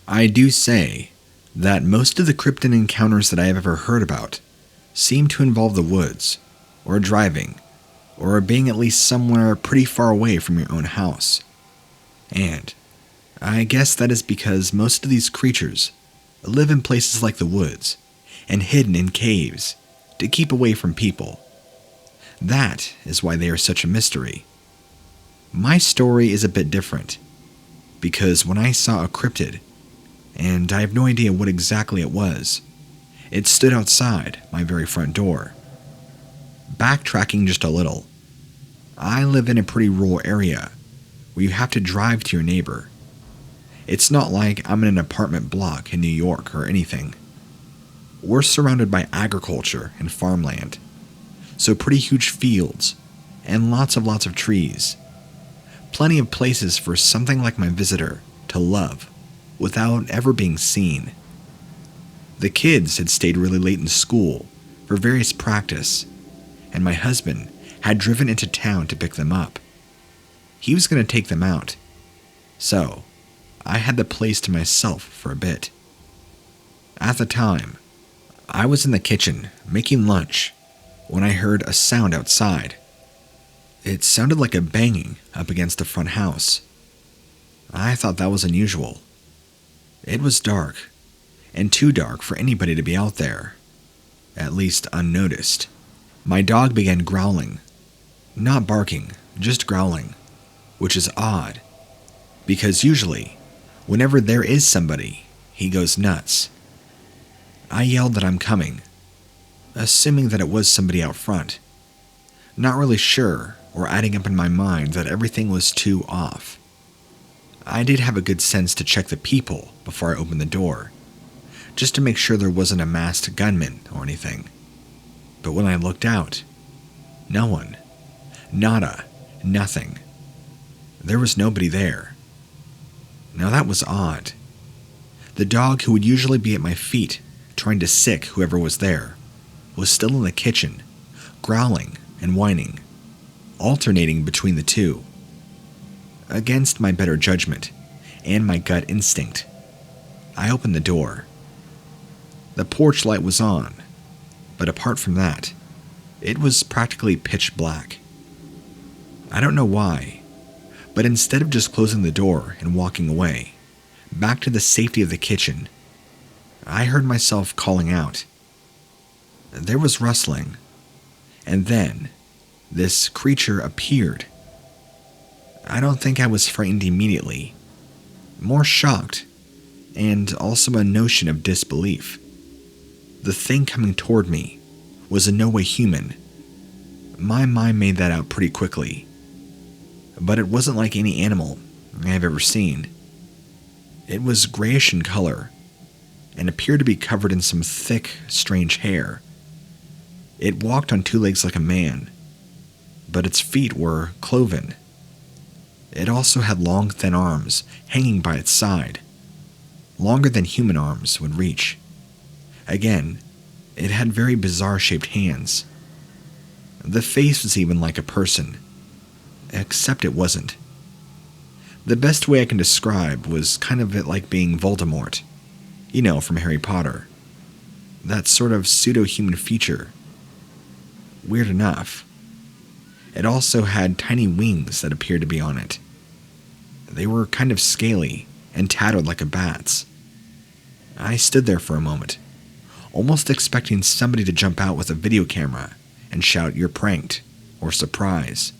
I do say that most of the cryptid encounters that I have ever heard about seem to involve the woods, or driving, or being at least somewhere pretty far away from your own house. And I guess that is because most of these creatures live in places like the woods and hidden in caves to keep away from people. That is why they are such a mystery. My story is a bit different, because when I saw a cryptid, and I have no idea what exactly it was, it stood outside my very front door. Backtracking just a little, I live in a pretty rural area where you have to drive to your neighbor. It's not like I'm in an apartment block in New York or anything. We're surrounded by agriculture and farmland, so pretty huge fields and lots of trees. Plenty of places for something like my visitor to love without ever being seen. The kids had stayed really late in school for various practice, and my husband had driven into town to pick them up. He was going to take them out, so I had the place to myself for a bit. At the time, I was in the kitchen making lunch when I heard a sound outside. It sounded like a banging up against the front house. I thought that was unusual. It was dark, and too dark for anybody to be out there, at least unnoticed. My dog began growling. Not barking, just growling, which is odd, because usually, whenever there is somebody, he goes nuts. I yelled that I'm coming, assuming that it was somebody out front. Not really sure, or adding up in my mind that everything was too off. I did have a good sense to check the people before I opened the door, just to make sure there wasn't a masked gunman or anything. But when I looked out, no one. Nada. Nothing. There was nobody there. Now that was odd. The dog who would usually be at my feet, trying to sick whoever was there, was still in the kitchen, growling and whining, alternating between the two. Against my better judgment and my gut instinct, I opened the door. The porch light was on, but apart from that, it was practically pitch black. I don't know why, but instead of just closing the door and walking away, back to the safety of the kitchen, I heard myself calling out. There was rustling, and then this creature appeared. I don't think I was frightened immediately, more shocked, and also a notion of disbelief. The thing coming toward me was in no way human. My mind made that out pretty quickly, but it wasn't like any animal I have ever seen. It was grayish in color, and appeared to be covered in some thick, strange hair. It walked on two legs like a man, but its feet were cloven. It also had long, thin arms hanging by its side, longer than human arms would reach. Again, it had very bizarre-shaped hands. The face was even like a person, except it wasn't. The best way I can describe was kind of it like being Voldemort, you know, from Harry Potter. That sort of pseudo-human feature. Weird enough. It also had tiny wings that appeared to be on it. They were kind of scaly and tattered like a bat's. I stood there for a moment, almost expecting somebody to jump out with a video camera and shout, "You're pranked," or "surprise."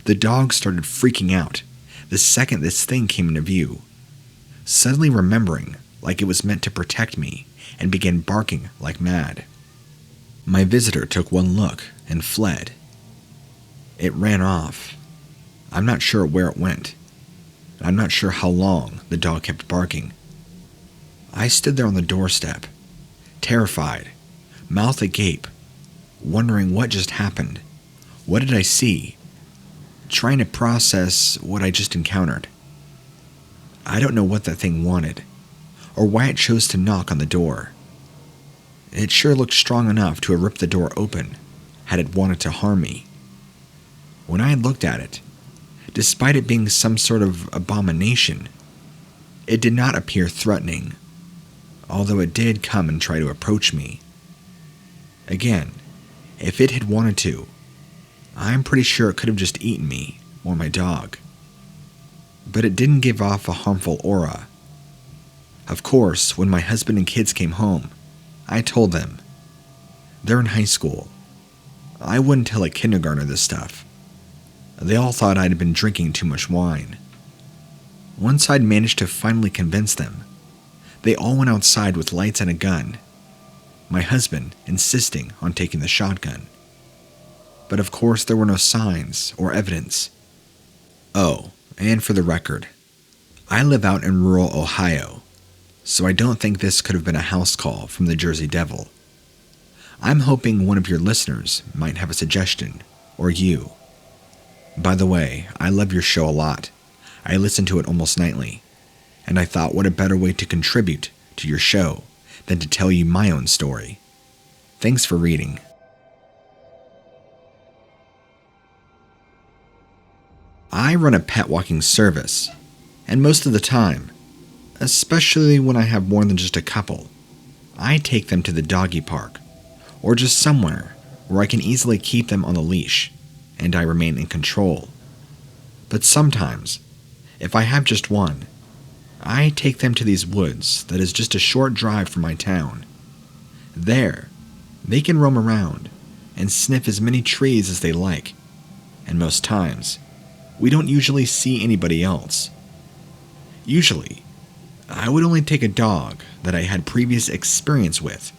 The dog started freaking out the second this thing came into view, suddenly remembering like it was meant to protect me, and began barking like mad. My visitor took one look and fled. It ran off. I'm not sure where it went. I'm not sure how long the dog kept barking. I stood there on the doorstep, terrified, mouth agape, wondering what just happened. What did I see? Trying to process what I just encountered. I don't know what that thing wanted, or why it chose to knock on the door. It sure looked strong enough to have ripped the door open, had it wanted to harm me. When I had looked at it, despite it being some sort of abomination, It did not appear threatening, although it did come and try to approach me. Again, if it had wanted to, I'm pretty sure it could have just eaten me or my dog. But it didn't give off a harmful aura. Of course, when my husband and kids came home, I told them. They're in high school. I wouldn't tell a kindergartner this stuff. They all thought I'd been drinking too much wine. Once I'd managed to finally convince them, they all went outside with lights and a gun, my husband insisting on taking the shotgun. But of course there were no signs or evidence. Oh, and for the record, I live out in rural Ohio, so I don't think this could have been a house call from the Jersey Devil. I'm hoping one of your listeners might have a suggestion, or you. By the way, I love your show a lot. I listen to it almost nightly, and I thought what a better way to contribute to your show than to tell you my own story. Thanks for reading. I run a pet walking service, and most of the time, especially when I have more than just a couple, I take them to the doggy park, or just somewhere where I can easily keep them on the leash, and I remain in control. But sometimes, if I have just one, I take them to these woods that is just a short drive from my town. There, they can roam around and sniff as many trees as they like, and most times, we don't usually see anybody else. Usually, I would only take a dog that I had previous experience with,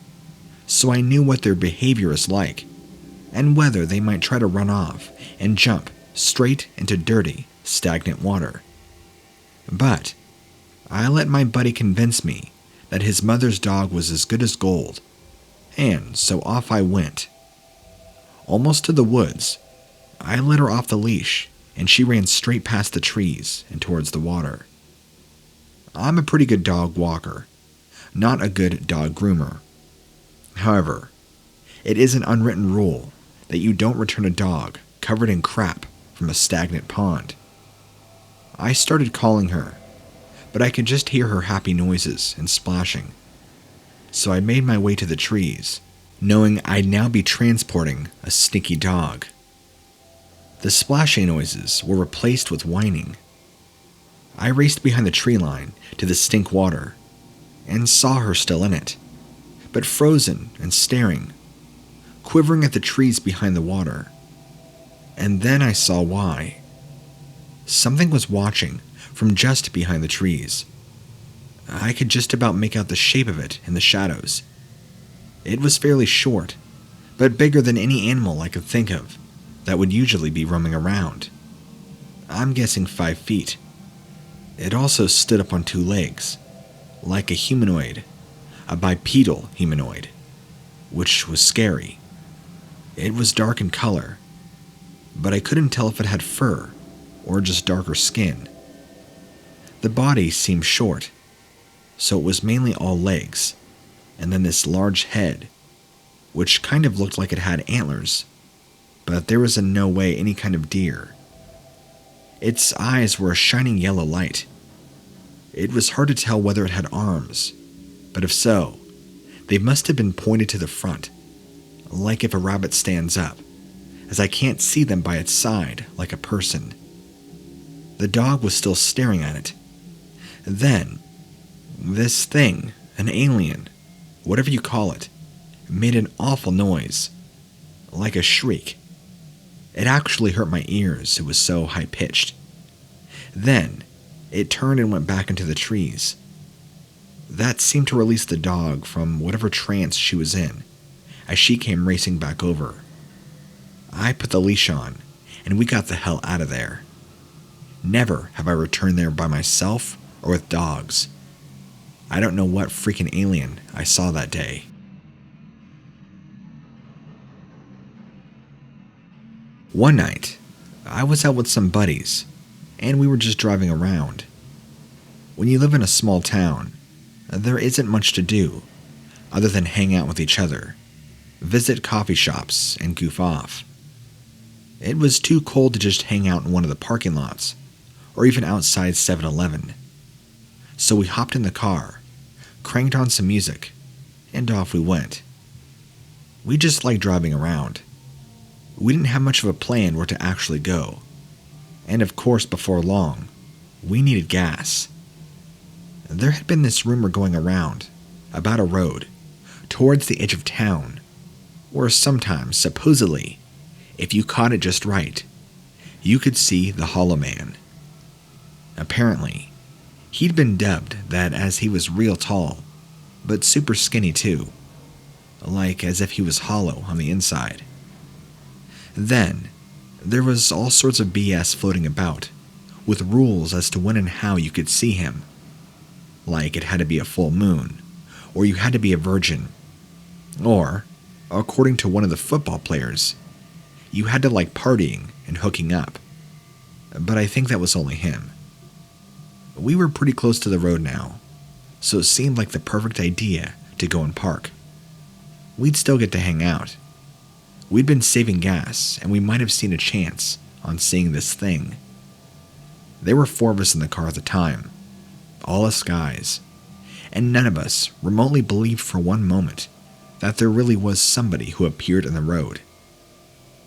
so I knew what their behavior is like, and whether they might try to run off and jump straight into dirty, stagnant water. But I let my buddy convince me that his mother's dog was as good as gold, and so off I went. Almost to the woods, I let her off the leash, and she ran straight past the trees and towards the water. I'm a pretty good dog walker, not a good dog groomer. However, it is an unwritten rule that you don't return a dog covered in crap from a stagnant pond. I started calling her, but I could just hear her happy noises and splashing. So I made my way to the trees, knowing I'd now be transporting a stinky dog. The splashing noises were replaced with whining. I raced behind the tree line to the stink water and saw her still in it, but frozen and staring, quivering at the trees behind the water. And then I saw why. Something was watching from just behind the trees. I could just about make out the shape of it in the shadows. It was fairly short, but bigger than any animal I could think of that would usually be roaming around. I'm guessing 5 feet. It also stood up on 2 legs, like a humanoid, a bipedal humanoid, which was scary. It was dark in color, but I couldn't tell if it had fur or just darker skin. The body seemed short, so it was mainly all legs, and then this large head, which kind of looked like it had antlers, but there was in no way any kind of deer. Its eyes were a shining yellow light. It was hard to tell whether it had arms, but if so, they must have been pointed to the front, like if a rabbit stands up, as I can't see them by its side like a person. The dog was still staring at it. Then, this thing, an alien, whatever you call it, made an awful noise, like a shriek. It actually hurt my ears, it was so high-pitched. Then, it turned and went back into the trees. That seemed to release the dog from whatever trance she was in, as she came racing back over. I put the leash on, and we got the hell out of there. Never have I returned there by myself or with dogs. I don't know what freaking alien I saw that day. One night, I was out with some buddies, and we were just driving around. When you live in a small town, there isn't much to do other than hang out with each other, visit coffee shops, and goof off. It was too cold to just hang out in one of the parking lots, or even outside 7-Eleven. So we hopped in the car, cranked on some music, and off we went. We just liked driving around. We didn't have much of a plan where to actually go. And of course, before long, we needed gas. There had been this rumor going around about a road towards the edge of town, where sometimes, supposedly, if you caught it just right, you could see the Hollow Man. Apparently, he'd been dubbed that as he was real tall, but super skinny too, like as if he was hollow on the inside. Then, there was all sorts of BS floating about, with rules as to when and how you could see him. Like it had to be a full moon, or you had to be a virgin, or, according to one of the football players, you had to like partying and hooking up. But I think that was only him. We were pretty close to the road now, so it seemed like the perfect idea to go and park. We'd still get to hang out. We'd been saving gas, and we might have seen a chance on seeing this thing. There were 4 of us in the car at the time, all us guys, and none of us remotely believed for one moment that there really was somebody who appeared in the road.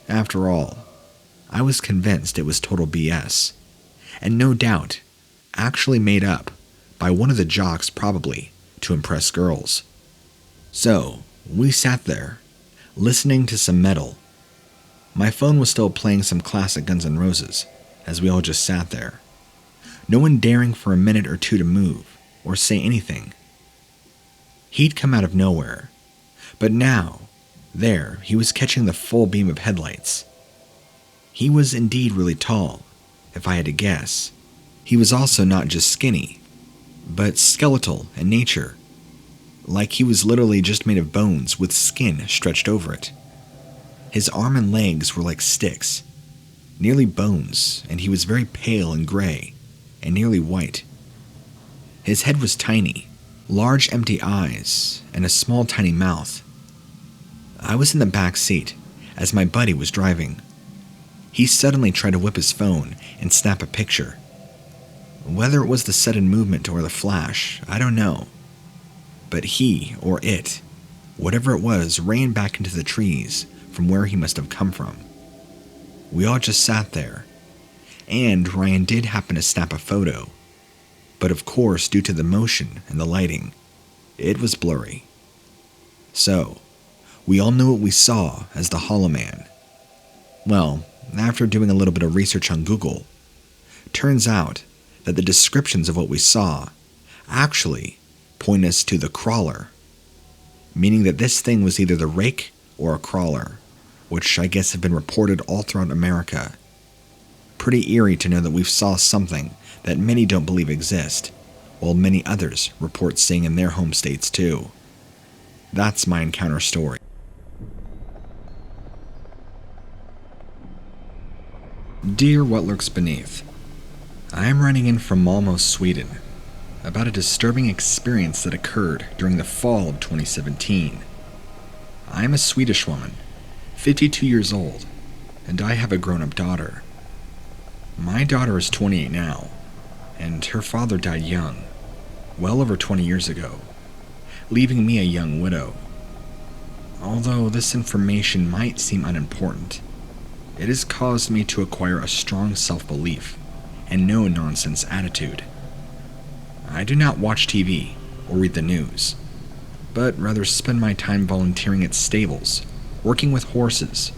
After all, I was convinced it was total BS, and no doubt actually made up by one of the jocks probably to impress girls. So, we sat there, listening to some metal. My phone was still playing some classic Guns N' Roses, as we all just sat there. No one daring for a minute or two to move, or say anything. He'd come out of nowhere, but now, there, he was catching the full beam of headlights. He was indeed really tall, if I had to guess. He was also not just skinny, but skeletal in nature, like he was literally just made of bones with skin stretched over it. His arm and legs were like sticks, nearly bones, and he was very pale and gray, and nearly white. His head was tiny, large empty eyes, and a small tiny mouth. I was in the back seat, as my buddy was driving. He suddenly tried to whip his phone and snap a picture. Whether it was the sudden movement or the flash, I don't know. But he, or it, whatever it was, ran back into the trees from where he must have come from. We all just sat there, and Ryan did happen to snap a photo, but of course, due to the motion and the lighting, it was blurry. So, we all knew what we saw as the Hollow Man. Well, after doing a little bit of research on Google, turns out that the descriptions of what we saw actually point us to the crawler, meaning that this thing was either the rake or a crawler, which I guess have been reported all throughout America. Pretty eerie to know that we saw something that many don't believe exist, while many others report seeing in their home states too. That's my encounter story. Dear What Lurks Beneath, I am writing in from Malmö, Sweden, about a disturbing experience that occurred during the fall of 2017. I am a Swedish woman, 52 years old, and I have a grown-up daughter. My daughter is 28 now, and her father died young, well over 20 years ago, leaving me a young widow. Although this information might seem unimportant, it has caused me to acquire a strong self-belief and no-nonsense attitude. I do not watch TV or read the news, but rather spend my time volunteering at stables, working with horses,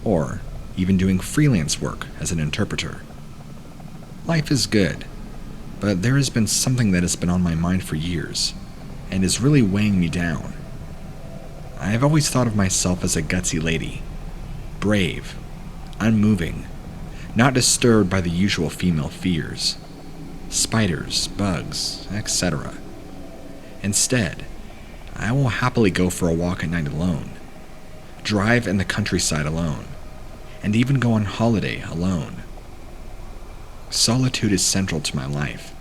or even doing freelance work as an interpreter. Life is good, but there has been something that has been on my mind for years, and is really weighing me down. I have always thought of myself as a gutsy lady, brave, unmoving, not disturbed by the usual female fears, spiders, bugs, etc. Instead, I will happily go for a walk at night alone, drive in the countryside alone, and even go on holiday alone. Solitude is central to my life,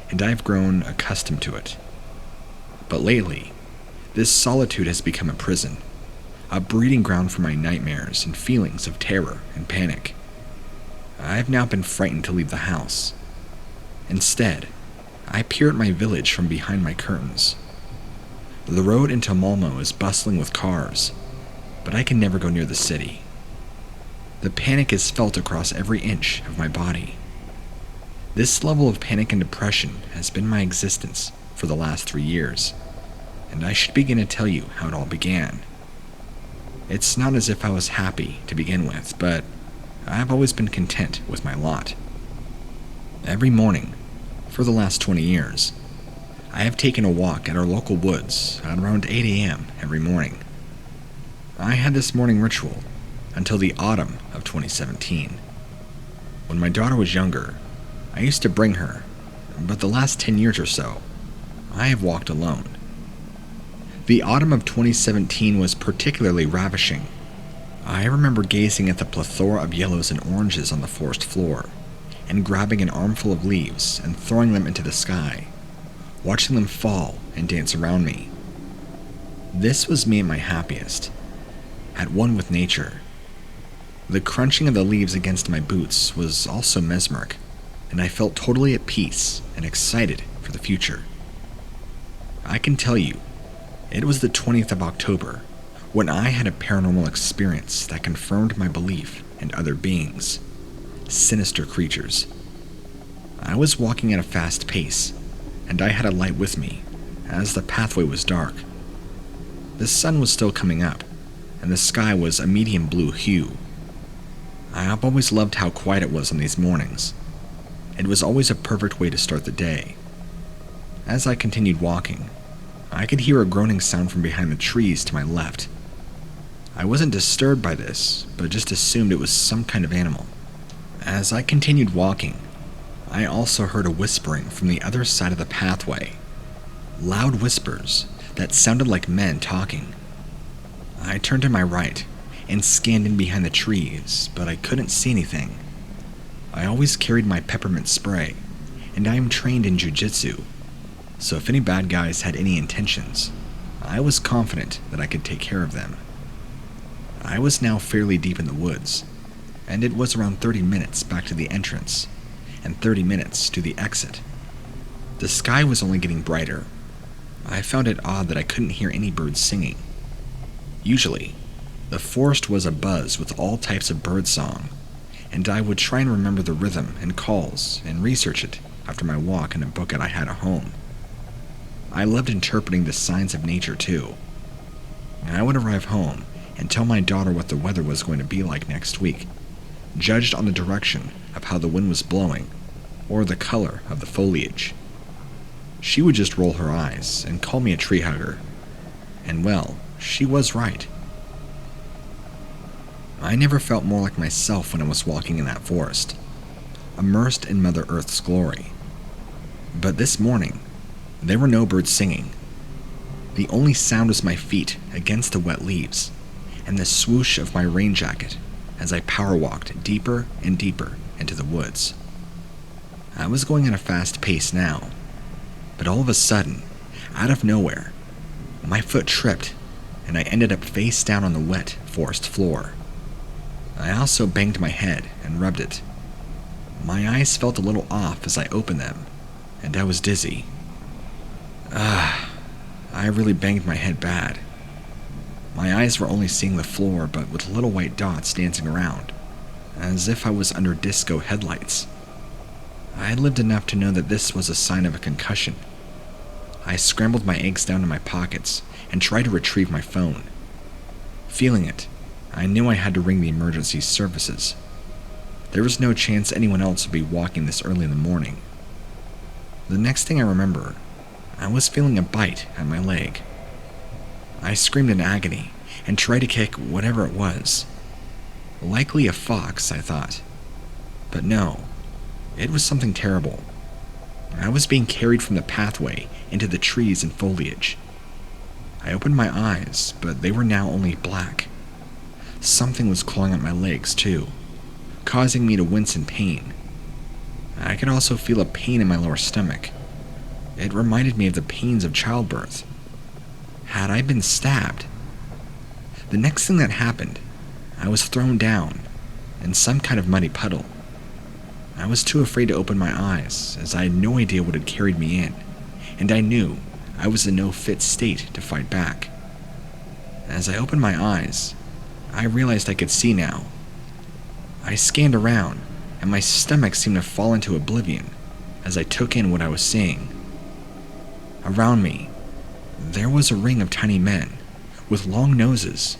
and I have grown accustomed to it. But lately, this solitude has become a prison, a breeding ground for my nightmares and feelings of terror and panic. I have now been frightened to leave the house. Instead, I peer at my village from behind my curtains. The road into Malmo is bustling with cars, but I can never go near the city. The panic is felt across every inch of my body. This level of panic and depression has been my existence for the last 3 years, and I should begin to tell you how it all began. It's not as if I was happy to begin with, but I've always been content with my lot. Every morning, for the last 20 years, I have taken a walk at our local woods at around 8 a.m. every morning. I had this morning ritual until the autumn of 2017. When my daughter was younger, I used to bring her, but the last 10 years or so, I have walked alone. The autumn of 2017 was particularly ravishing. I remember gazing at the plethora of yellows and oranges on the forest floor, and grabbing an armful of leaves and throwing them into the sky, watching them fall and dance around me. This was me at my happiest, at one with nature. The crunching of the leaves against my boots was also mesmeric, and I felt totally at peace and excited for the future. I can tell you, it was the 20th of October when I had a paranormal experience that confirmed my belief in other beings, sinister creatures. I was walking at a fast pace, and I had a light with me, as the pathway was dark. The sun was still coming up, and the sky was a medium blue hue. I have always loved how quiet it was on these mornings. It was always a perfect way to start the day. As I continued walking, I could hear a groaning sound from behind the trees to my left. I wasn't disturbed by this, but just assumed it was some kind of animal. As I continued walking, I also heard a whispering from the other side of the pathway. Loud whispers that sounded like men talking. I turned to my right and scanned in behind the trees, but I couldn't see anything. I always carried my peppermint spray, and I am trained in jiu-jitsu, so if any bad guys had any intentions, I was confident that I could take care of them. I was now fairly deep in the woods, and it was around 30 minutes back to the entrance, and 30 minutes to the exit. The sky was only getting brighter. I found it odd that I couldn't hear any birds singing. Usually, the forest was abuzz with all types of bird song, and I would try and remember the rhythm and calls and research it after my walk in a book that I had at home. I loved interpreting the signs of nature too. I would arrive home and tell my daughter what the weather was going to be like next week, judged on the direction of how the wind was blowing or the color of the foliage. She would just roll her eyes and call me a tree hugger. And well, she was right. I never felt more like myself when I was walking in that forest, immersed in Mother Earth's glory. But this morning, there were no birds singing. The only sound was my feet against the wet leaves, and the swoosh of my rain jacket as I power walked deeper and deeper into the woods. I was going at a fast pace now, but all of a sudden, out of nowhere, my foot tripped, and I ended up face down on the wet forest floor. I also banged my head and rubbed it. My eyes felt a little off as I opened them, and I was dizzy. I really banged my head bad. My eyes were only seeing the floor, but with little white dots dancing around, as if I was under disco headlights. I had lived enough to know that this was a sign of a concussion. I scrambled my eggs down in my pockets and tried to retrieve my phone. Feeling it, I knew I had to ring the emergency services. There was no chance anyone else would be walking this early in the morning. The next thing I remember, I was feeling a bite at my leg. I screamed in agony and tried to kick whatever it was. Likely a fox, I thought. But no, it was something terrible. I was being carried from the pathway into the trees and foliage. I opened my eyes, but they were now only black. Something was clawing at my legs, too, causing me to wince in pain. I could also feel a pain in my lower stomach. It reminded me of the pains of childbirth. Had I been stabbed? The next thing that happened, I was thrown down in some kind of muddy puddle. I was too afraid to open my eyes, as I had no idea what had carried me in, and I knew I was in no fit state to fight back. As I opened my eyes, I realized I could see now. I scanned around, and my stomach seemed to fall into oblivion as I took in what I was seeing. Around me, there was a ring of tiny men with long noses,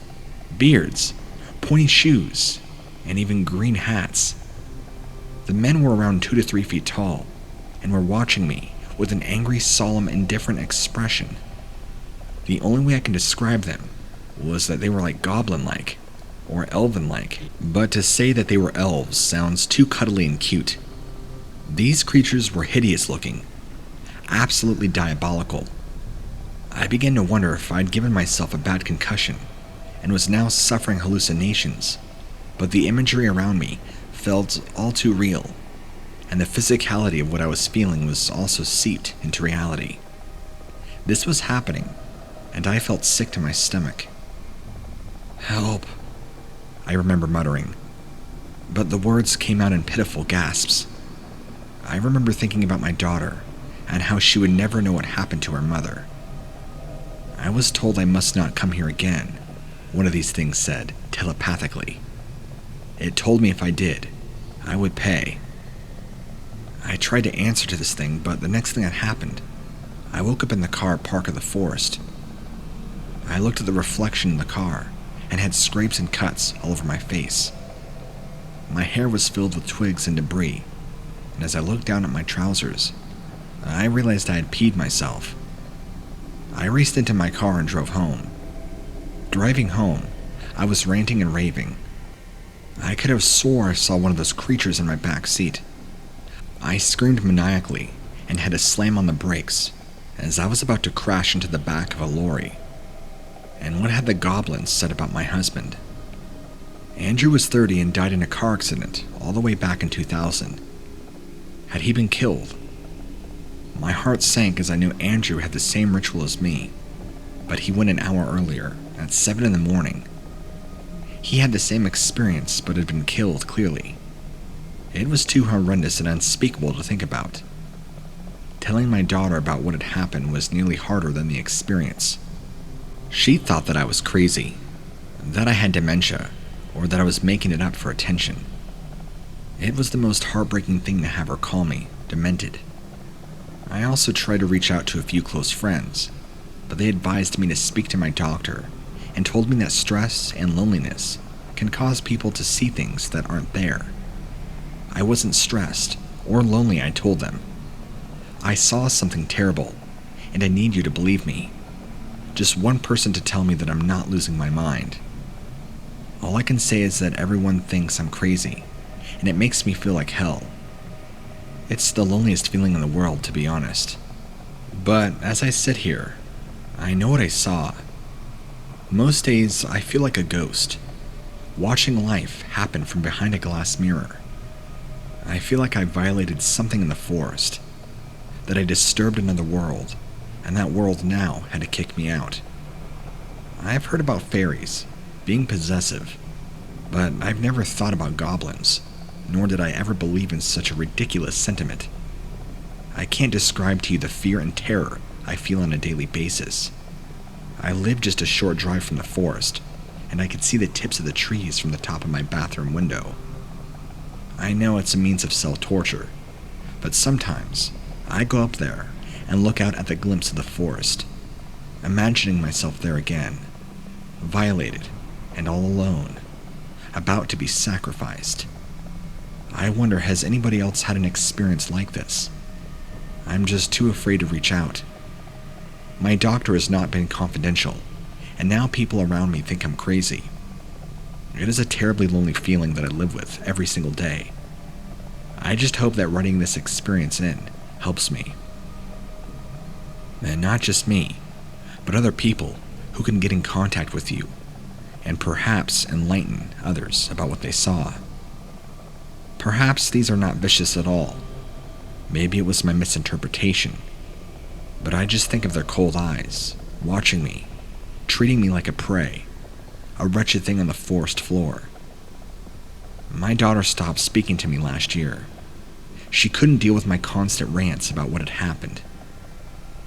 beards, pointy shoes, and even green hats. The men were around 2 to 3 feet tall and were watching me with an angry, solemn, indifferent expression. The only way I can describe them was that they were like goblin-like or elven-like, but to say that they were elves sounds too cuddly and cute. These creatures were hideous looking, absolutely diabolical. I began to wonder if I'd given myself a bad concussion and was now suffering hallucinations, but the imagery around me felt all too real, and the physicality of what I was feeling was also seeped into reality. This was happening, and I felt sick to my stomach. "Help," I remember muttering, but the words came out in pitiful gasps. I remember thinking about my daughter and how she would never know what happened to her mother. I was told I must not come here again, one of these things said, telepathically. It told me if I did, I would pay. I tried to answer to this thing, but the next thing that happened, I woke up in the car park of the forest. I looked at the reflection in the car and had scrapes and cuts all over my face. My hair was filled with twigs and debris, and as I looked down at my trousers, I realized I had peed myself. I raced into my car and drove home. Driving home, I was ranting and raving. I could have swore I saw one of those creatures in my back seat. I screamed maniacally and had to slam on the brakes as I was about to crash into the back of a lorry. And what had the goblins said about my husband? Andrew was 30 and died in a car accident all the way back in 2000. Had he been killed? My heart sank as I knew Andrew had the same ritual as me, but he went an hour earlier, at 7 in the morning. He had the same experience, but had been killed clearly. It was too horrendous and unspeakable to think about. Telling my daughter about what had happened was nearly harder than the experience. She thought that I was crazy, that I had dementia, or that I was making it up for attention. It was the most heartbreaking thing to have her call me demented. I also tried to reach out to a few close friends, but they advised me to speak to my doctor and told me that stress and loneliness can cause people to see things that aren't there. I wasn't stressed or lonely, I told them. I saw something terrible, and I need you to believe me. Just one person to tell me that I'm not losing my mind. All I can say is that everyone thinks I'm crazy, and it makes me feel like hell. It's the loneliest feeling in the world, to be honest. But as I sit here, I know what I saw. Most days, I feel like a ghost, watching life happen from behind a glass mirror. I feel like I violated something in the forest, that I disturbed another world, and that world now had to kick me out. I've heard about fairies being possessive, but I've never thought about goblins, nor did I ever believe in such a ridiculous sentiment. I can't describe to you the fear and terror I feel on a daily basis. I live just a short drive from the forest, and I could see the tips of the trees from the top of my bathroom window. I know it's a means of self-torture, but sometimes I go up there and look out at the glimpse of the forest, imagining myself there again, violated and all alone, about to be sacrificed. I wonder, has anybody else had an experience like this? I'm just too afraid to reach out. My doctor has not been confidential, and now people around me think I'm crazy. It is a terribly lonely feeling that I live with every single day. I just hope that writing this experience in helps me. And not just me, but other people who can get in contact with you, and perhaps enlighten others about what they saw. Perhaps these are not vicious at all. Maybe it was my misinterpretation. But I just think of their cold eyes, watching me, treating me like a prey, a wretched thing on the forest floor. My daughter stopped speaking to me last year, She couldn't deal with my constant rants about what had happened.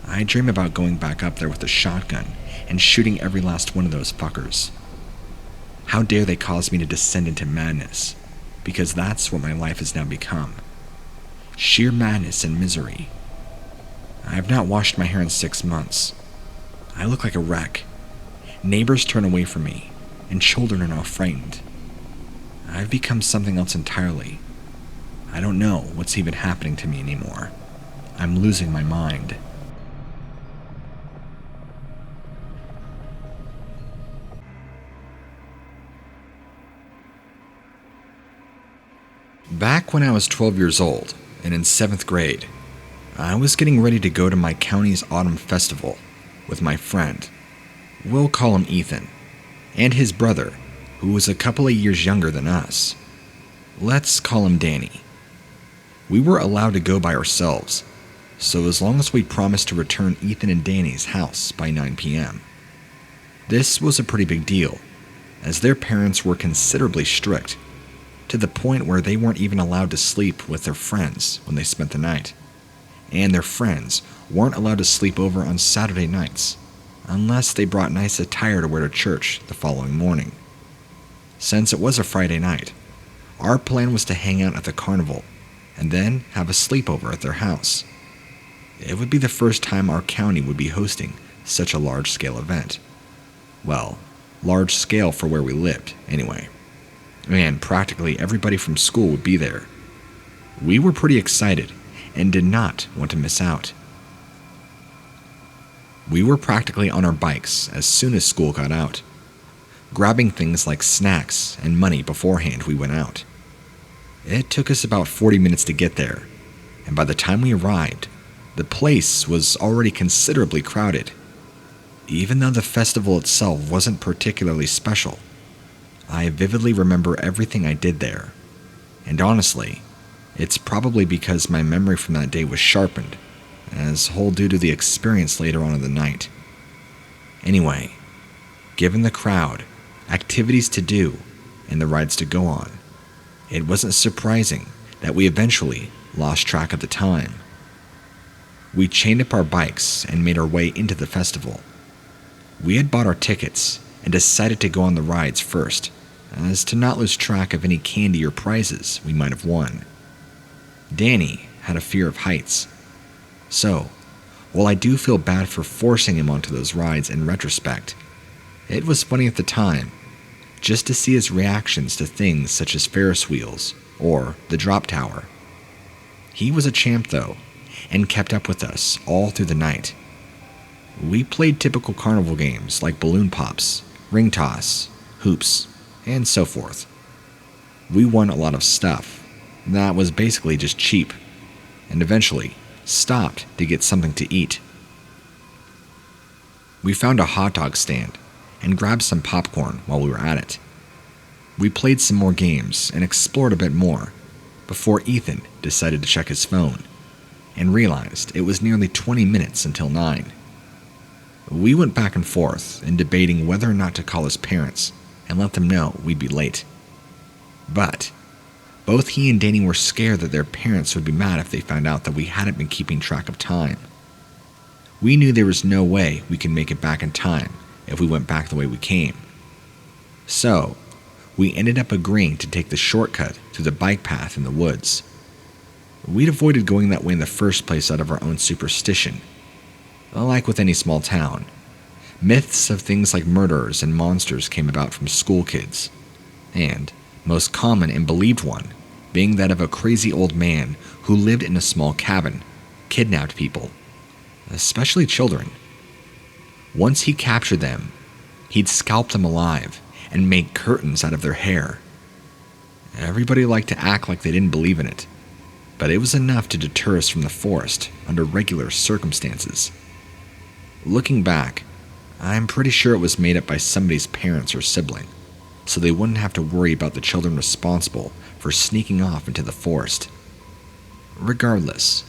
I dream about going back up there with a shotgun and shooting every last one of those fuckers. How dare they cause me to descend into madness, because that's what my life has now become. Sheer madness and misery. I have not washed my hair in 6 months. I look like a wreck. Neighbors turn away from me, and children are now frightened. I've become something else entirely. I don't know what's even happening to me anymore. I'm losing my mind. Back when I was 12 years old and in 7th grade, I was getting ready to go to my county's autumn festival with my friend, we'll call him Ethan, and his brother, who was a couple of years younger than us. Let's call him Danny. We were allowed to go by ourselves, so as long as we promised to return Ethan and Danny's house by 9 p.m. This was a pretty big deal, as their parents were considerably strict, to the point where they weren't even allowed to sleep with their friends when they spent the night, and their friends weren't allowed to sleep over on Saturday nights, unless they brought nice attire to wear to church the following morning. Since it was a Friday night, our plan was to hang out at the carnival and then have a sleepover at their house. It would be the first time our county would be hosting such a large-scale event. Well, large scale for where we lived, anyway. And practically everybody from school would be there. We were pretty excited and did not want to miss out. We were practically on our bikes as soon as school got out, grabbing things like snacks and money beforehand we went out. It took us about 40 minutes to get there, and by the time we arrived, the place was already considerably crowded. Even though the festival itself wasn't particularly special, I vividly remember everything I did there, and honestly, it's probably because my memory from that day was sharpened, as whole due to the experience later on in the night. Anyway, given the crowd, activities to do, and the rides to go on, it wasn't surprising that we eventually lost track of the time. We chained up our bikes and made our way into the festival. We had bought our tickets and decided to go on the rides first, as to not lose track of any candy or prizes we might have won. Danny had a fear of heights, so while I do feel bad for forcing him onto those rides in retrospect, it was funny at the time just to see his reactions to things such as Ferris wheels or the drop tower. He was a champ though, and kept up with us all through the night. We played typical carnival games like balloon pops, ring toss, hoops, and so forth. We won a lot of stuff that was basically just cheap, and eventually stopped to get something to eat. We found a hot dog stand and grabbed some popcorn while we were at it. We played some more games and explored a bit more before Ethan decided to check his phone and realized it was nearly 20 minutes until 9. We went back and forth in debating whether or not to call his parents and let them know we'd be late. But both he and Danny were scared that their parents would be mad if they found out that we hadn't been keeping track of time. We knew there was no way we could make it back in time if we went back the way we came. So, we ended up agreeing to take the shortcut through the bike path in the woods. We'd avoided going that way in the first place out of our own superstition. Like with any small town, myths of things like murderers and monsters came about from school kids, and most common and believed one being that of a crazy old man who lived in a small cabin, kidnapped people, especially children. Once he captured them, he'd scalp them alive and make curtains out of their hair. Everybody liked to act like they didn't believe in it, but it was enough to deter us from the forest under regular circumstances. Looking back, I'm pretty sure it was made up by somebody's parents or sibling, so they wouldn't have to worry about the children responsible for sneaking off into the forest. Regardless,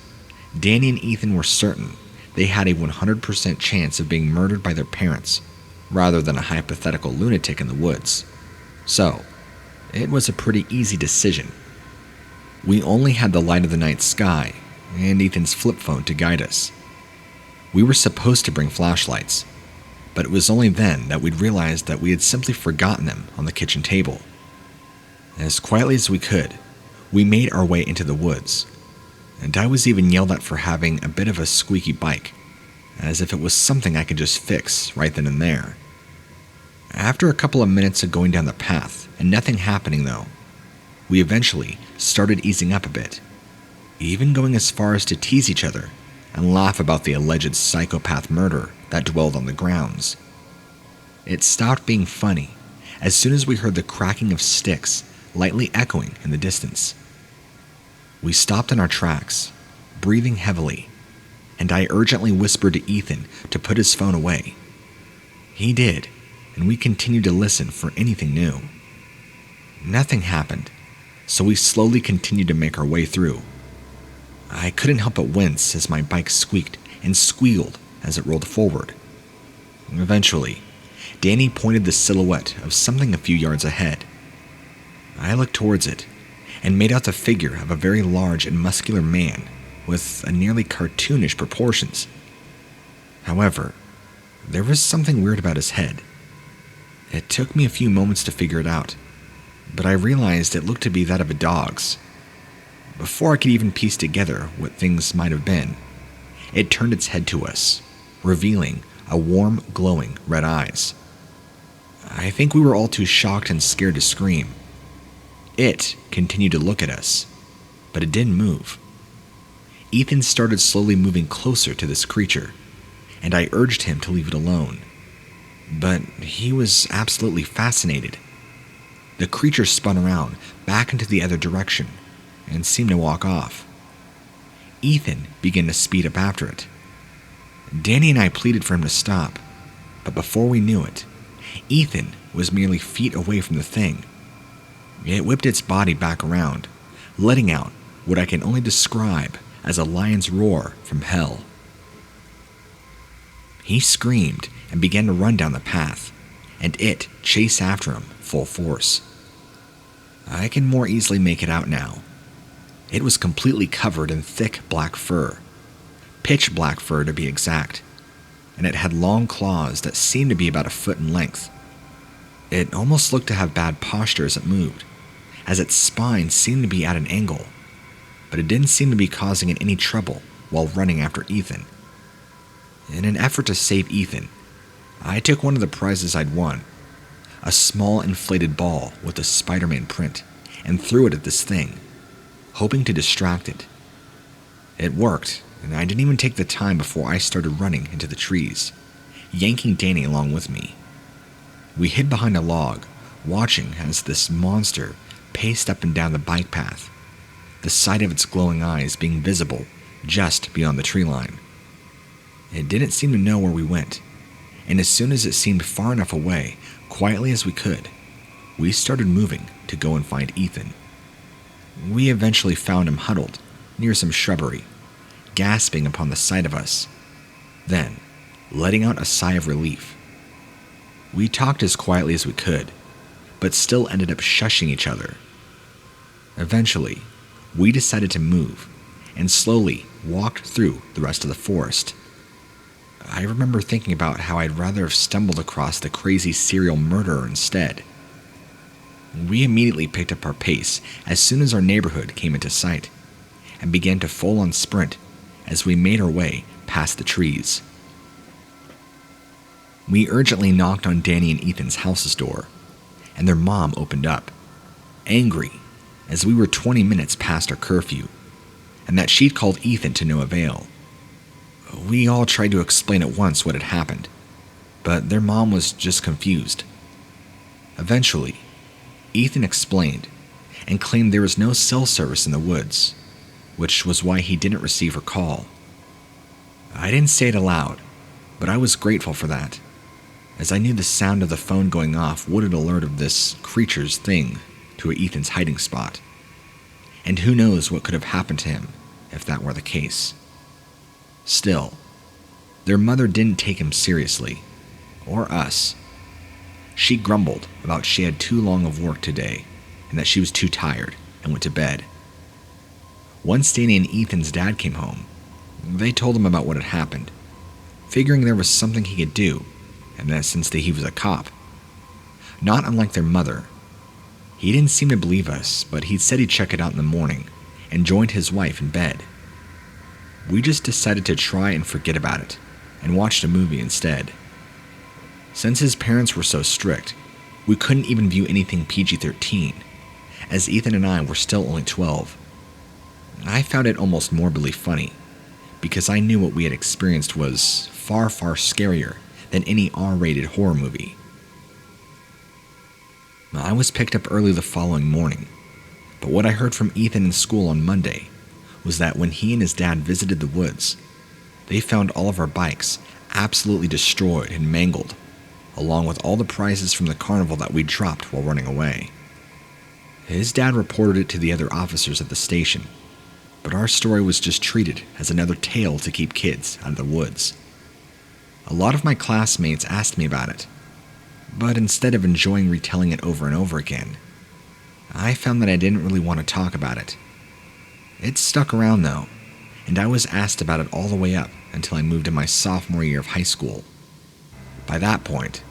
Danny and Ethan were certain they had a 100% chance of being murdered by their parents, rather than a hypothetical lunatic in the woods. So, it was a pretty easy decision. We only had the light of the night sky and Ethan's flip phone to guide us. We were supposed to bring flashlights, but it was only then that we'd realized that we had simply forgotten them on the kitchen table. As quietly as we could, we made our way into the woods, and I was even yelled at for having a bit of a squeaky bike, as if it was something I could just fix right then and there. After a couple of minutes of going down the path and nothing happening though, we eventually started easing up a bit, even going as far as to tease each other and laugh about the alleged psychopath murderer that dwelled on the grounds. It stopped being funny as soon as we heard the cracking of sticks lightly echoing in the distance. We stopped in our tracks, breathing heavily, and I urgently whispered to Ethan to put his phone away. He did, and we continued to listen for anything new. Nothing happened, so we slowly continued to make our way through. I couldn't help but wince as my bike squeaked and squealed as it rolled forward. Eventually, Danny pointed the silhouette of something a few yards ahead. I looked towards it and made out the figure of a very large and muscular man with a nearly cartoonish proportions. However, there was something weird about his head. It took me a few moments to figure it out, but I realized it looked to be that of a dog's. Before I could even piece together what things might have been, it turned its head to us, revealing a warm, glowing red eyes. I think we were all too shocked and scared to scream. It continued to look at us, but it didn't move. Ethan started slowly moving closer to this creature, and I urged him to leave it alone. But he was absolutely fascinated. The creature spun around, back into the other direction, and seemed to walk off. Ethan began to speed up after it. Danny and I pleaded for him to stop, but before we knew it, Ethan was merely feet away from the thing. It whipped its body back around, letting out what I can only describe as a lion's roar from hell. He screamed and began to run down the path, and it chased after him full force. I can more easily make it out now. It was completely covered in thick black fur, pitch black fur to be exact, and it had long claws that seemed to be about a foot in length. It almost looked to have bad posture as it moved, as its spine seemed to be at an angle, but it didn't seem to be causing it any trouble while running after Ethan. In an effort to save Ethan, I took one of the prizes I'd won, a small inflated ball with a Spider-Man print, and threw it at this thing, hoping to distract it. It worked, and I didn't even take the time before I started running into the trees, yanking Danny along with me. We hid behind a log, watching as this monster paced up and down the bike path, the sight of its glowing eyes being visible just beyond the tree line. It didn't seem to know where we went, and as soon as it seemed far enough away, quietly as we could, we started moving to go and find Ethan. We eventually found him huddled near some shrubbery, gasping upon the sight of us, then letting out a sigh of relief. We talked as quietly as we could, but still ended up shushing each other. Eventually, we decided to move and slowly walked through the rest of the forest. I remember thinking about how I'd rather have stumbled across the crazy serial murderer instead. We immediately picked up our pace as soon as our neighborhood came into sight, and began to full-on sprint as we made our way past the trees. We urgently knocked on Danny and Ethan's house's door, and their mom opened up, angry as we were 20 minutes past our curfew, and that she'd called Ethan to no avail. We all tried to explain at once what had happened, but their mom was just confused. Eventually, Ethan explained and claimed there was no cell service in the woods, which was why he didn't receive her call. I didn't say it aloud, but I was grateful for that, as I knew the sound of the phone going off would alert of this creature's thing to Ethan's hiding spot, and who knows what could have happened to him if that were the case. Still, their mother didn't take him seriously, or us. She grumbled about she had too long of work today and that she was too tired and went to bed. Once Danny and Ethan's dad came home, they told him about what had happened, figuring there was something he could do, and that since he was a cop. Not unlike their mother. He didn't seem to believe us, but he said he'd check it out in the morning, and joined his wife in bed. We just decided to try and forget about it, and watched a movie instead. Since his parents were so strict, we couldn't even view anything PG-13, as Ethan and I were still only 12. I found it almost morbidly funny, because I knew what we had experienced was far, far scarier than any R-rated horror movie. I was picked up early the following morning, but what I heard from Ethan in school on Monday was that when he and his dad visited the woods, they found all of our bikes absolutely destroyed and mangled, along with all the prizes from the carnival that we dropped while running away. His dad reported it to the other officers at the station, but our story was just treated as another tale to keep kids out of the woods. A lot of my classmates asked me about it, but instead of enjoying retelling it over and over again, I found that I didn't really want to talk about it. It stuck around though, and I was asked about it all the way up until I moved in my sophomore year of high school. By that point,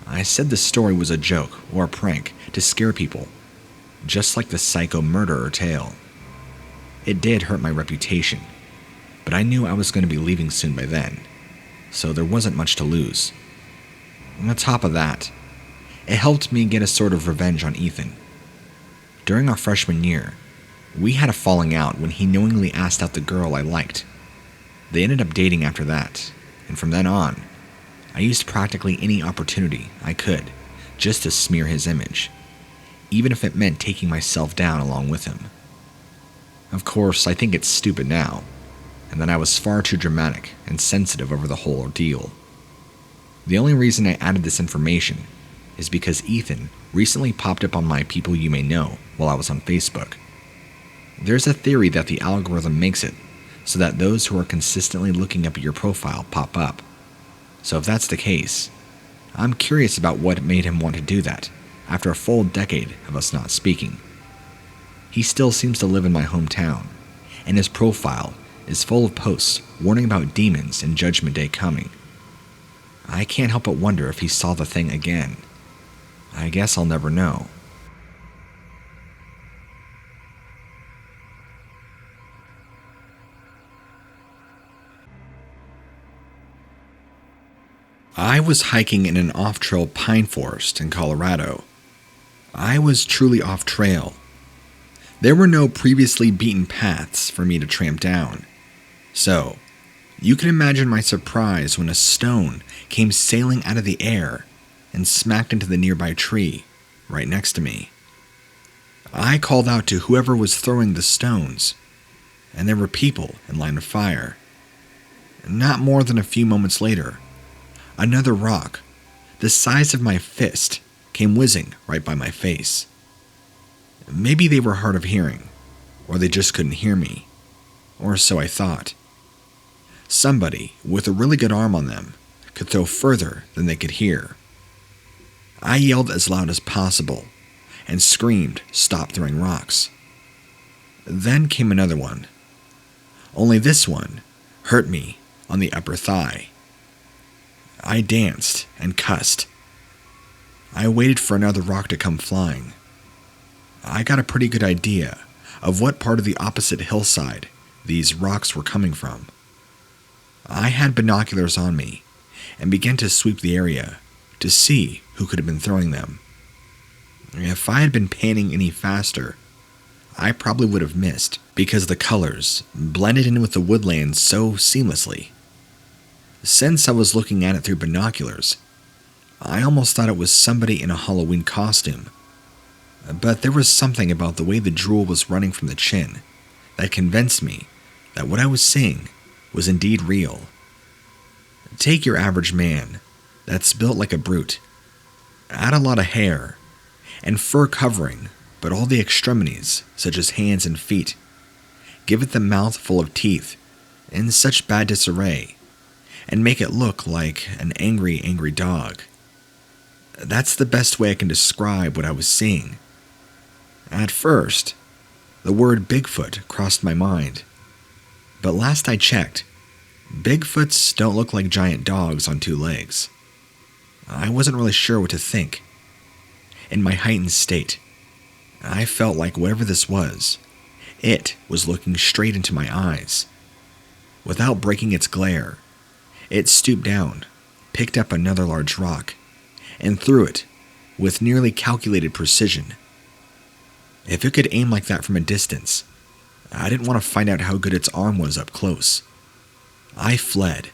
I said the story was a joke or a prank to scare people, just like the psycho murderer tale. It did hurt my reputation, but I knew I was going to be leaving soon by then, so there wasn't much to lose. On top of that, it helped me get a sort of revenge on Ethan. During our freshman year, we had a falling out when he knowingly asked out the girl I liked. They ended up dating after that, and from then on, I used practically any opportunity I could just to smear his image, even if it meant taking myself down along with him. Of course, I think it's stupid now, and that I was far too dramatic and sensitive over the whole ordeal. The only reason I added this information is because Ethan recently popped up on my People You May Know while I was on Facebook. There's a theory that the algorithm makes it so that those who are consistently looking up at your profile pop up. So if that's the case, I'm curious about what made him want to do that after a full decade of us not speaking. He still seems to live in my hometown, and his profile is full of posts warning about demons and Judgment Day coming. I can't help but wonder if he saw the thing again. I guess I'll never know. I was hiking in an off-trail pine forest in Colorado. I was truly off-trail. There were no previously beaten paths for me to tramp down. So, you can imagine my surprise when a stone came sailing out of the air and smacked into the nearby tree right next to me. I called out to whoever was throwing the stones, and there were people in line of fire. Not more than a few moments later, another rock, the size of my fist, came whizzing right by my face. Maybe they were hard of hearing, or they just couldn't hear me, or so I thought. Somebody with a really good arm on them could throw further than they could hear. I yelled as loud as possible and screamed, "Stop throwing rocks." Then came another one. Only this one hurt me on the upper thigh. I danced and cussed. I waited for another rock to come flying. I got a pretty good idea of what part of the opposite hillside these rocks were coming from. I had binoculars on me and began to sweep the area to see who could have been throwing them. If I had been panning any faster, I probably would have missed because the colors blended in with the woodland so seamlessly. Since I was looking at it through binoculars, I almost thought it was somebody in a Halloween costume. But there was something about the way the drool was running from the chin that convinced me that what I was seeing was indeed real. Take your average man that's built like a brute, add a lot of hair and fur covering, but all the extremities, such as hands and feet, give it the mouth full of teeth in such bad disarray, and make it look like an angry, angry dog. That's the best way I can describe what I was seeing. At first, The word Bigfoot crossed my mind. But last I checked, Bigfoots don't look like giant dogs on two legs. I wasn't really sure what to think. In my heightened state, I felt like whatever this was, it was looking straight into my eyes. Without breaking its glare, it stooped down, picked up another large rock, and threw it with nearly calculated precision. If it could aim like that from a distance, I didn't want to find out how good its arm was up close. I fled,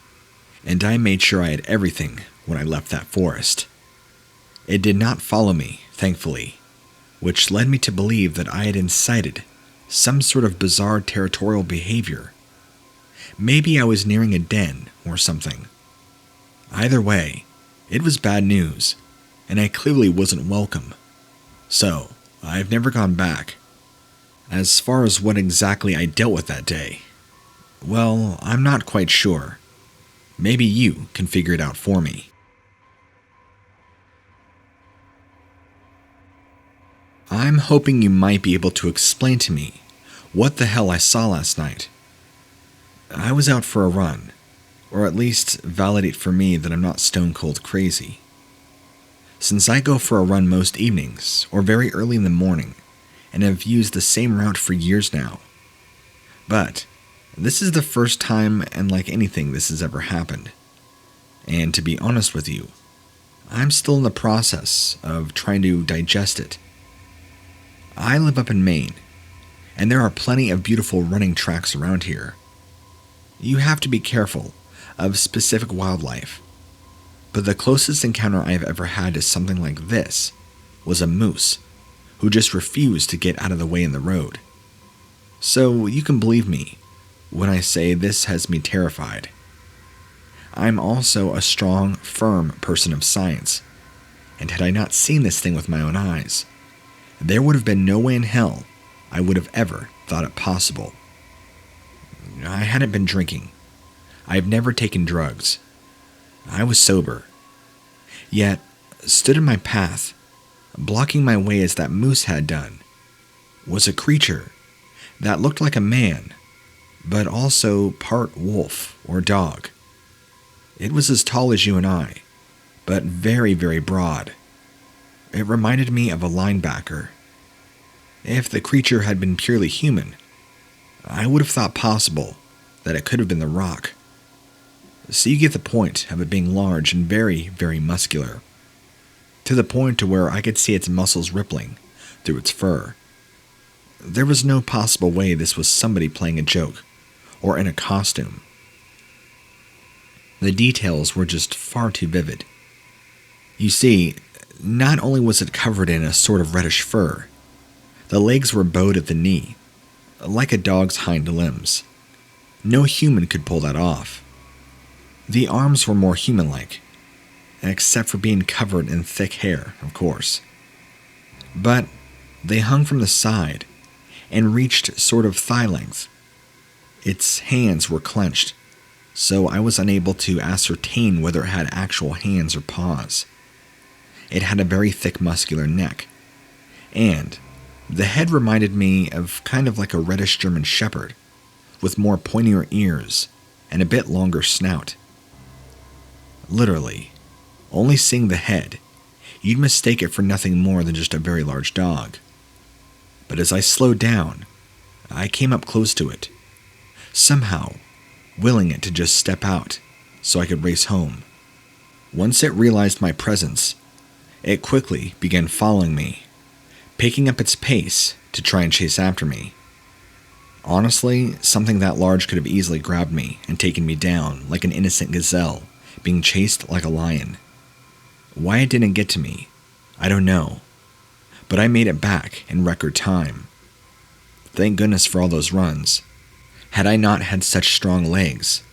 and I made sure I had everything when I left that forest. It did not follow me, thankfully, which led me to believe that I had incited some sort of bizarre territorial behavior. Maybe I was nearing a den or something. Either way, it was bad news, and I clearly wasn't welcome. So, I've never gone back. As far as what exactly I dealt with that day, well, I'm not quite sure. Maybe you can figure it out for me. I'm hoping you might be able to explain to me what the hell I saw last night. I was out for a run, or at least validate for me that I'm not stone cold crazy. Since I go for a run most evenings, or very early in the morning, and have used the same route for years now. But this is the first time, and like anything, this has ever happened. And to be honest with you, I'm still in the process of trying to digest it. I live up in Maine, and there are plenty of beautiful running tracks around here. You have to be careful of specific wildlife, but the closest encounter I've ever had to something like this was a moose who just refused to get out of the way in the road. So you can believe me when I say this has me terrified. I'm also a strong, firm person of science, and had I not seen this thing with my own eyes, there would have been no way in hell I would have ever thought it possible. I hadn't been drinking. I have never taken drugs. I was sober. Yet, stood in my path, blocking my way as that moose had done, was a creature that looked like a man, but also part wolf or dog. It was as tall as you and I, but very, very broad. It reminded me of a linebacker. If the creature had been purely human, I would have thought possible that it could have been the Rock. So you get the point of it being large and very, very muscular, to the point to where I could see its muscles rippling through its fur. There was no possible way this was somebody playing a joke, or in a costume. The details were just far too vivid. You see, not only was it covered in a sort of reddish fur, the legs were bowed at the knee, like a dog's hind limbs. No human could pull that off. The arms were more human-like, except for being covered in thick hair, of course. But they hung from the side and reached sort of thigh length. Its hands were clenched, so I was unable to ascertain whether it had actual hands or paws. It had a very thick muscular neck, and the head reminded me of kind of like a reddish German shepherd, with more pointier ears and a bit longer snout. Literally, only seeing the head, you'd mistake it for nothing more than just a very large dog. But as I slowed down, I came up close to it, somehow willing it to just step out so I could race home. Once it realized my presence, it quickly began following me, picking up its pace to try and chase after me. Honestly, something that large could have easily grabbed me and taken me down like an innocent gazelle being chased like a lion. Why it didn't get to me, I don't know, but I made it back in record time. Thank goodness for all those runs. Had I not had such strong legs,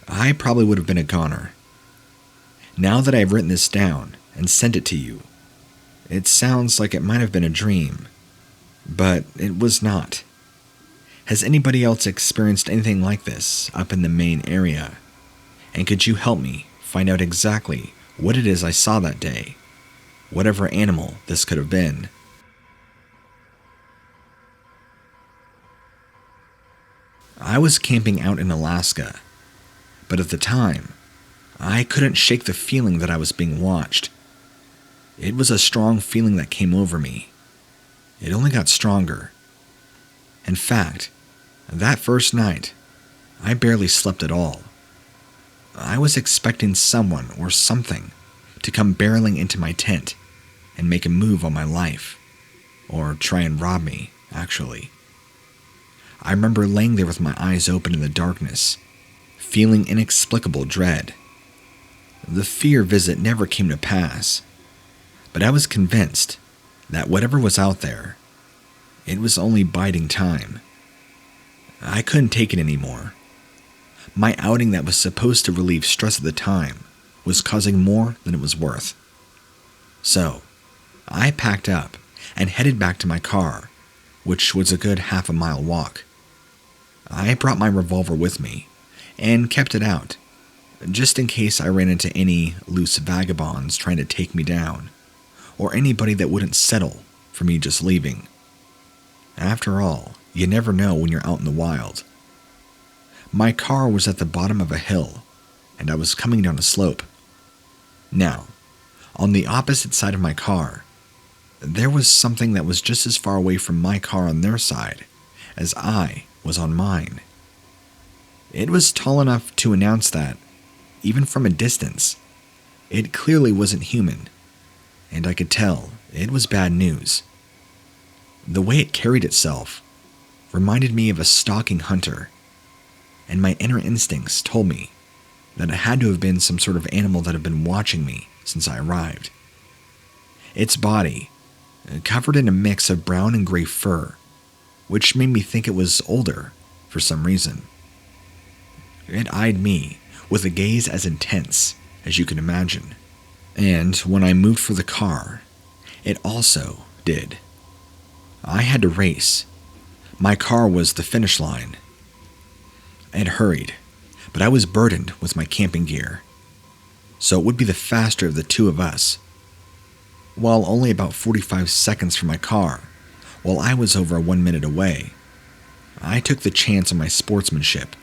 I probably would have been a goner. Now that I've written this down and sent it to you, it sounds like it might have been a dream, but it was not. Has anybody else experienced anything like this up in the Maine area? And could you help me find out exactly what it is I saw that day? Whatever animal this could have been. I was camping out in Alaska, but at the time, I couldn't shake the feeling that I was being watched. It was a strong feeling that came over me. It only got stronger. In fact, that first night, I barely slept at all. I was expecting someone or something to come barreling into my tent and make a move on my life, or try and rob me, actually. I remember laying there with my eyes open in the darkness, feeling inexplicable dread. The fear visit never came to pass, but I was convinced that whatever was out there, it was only biding time. I couldn't take it anymore. My outing that was supposed to relieve stress at the time was causing more than it was worth. So, I packed up and headed back to my car, which was a good half-a-mile walk. I brought my revolver with me and kept it out, just in case I ran into any loose vagabonds trying to take me down, or anybody that wouldn't settle for me just leaving. After all, you never know when you're out in the wild. My car was at the bottom of a hill, and I was coming down a slope. Now, on the opposite side of my car, there was something that was just as far away from my car on their side as I was on mine. It was tall enough to announce that, even from a distance, it clearly wasn't human, and I could tell it was bad news. The way it carried itself reminded me of a stalking hunter, and my inner instincts told me that it had to have been some sort of animal that had been watching me since I arrived. Its body, covered in a mix of brown and gray fur, which made me think it was older for some reason. It eyed me with a gaze as intense as you can imagine, and when I moved for the car, it also did. I had to race. My car was the finish line. It hurried, but I was burdened with my camping gear, so it would be the faster of the two of us. While only about 45 seconds from my car, while I was over 1 minute away, I took the chance on my sportsmanship,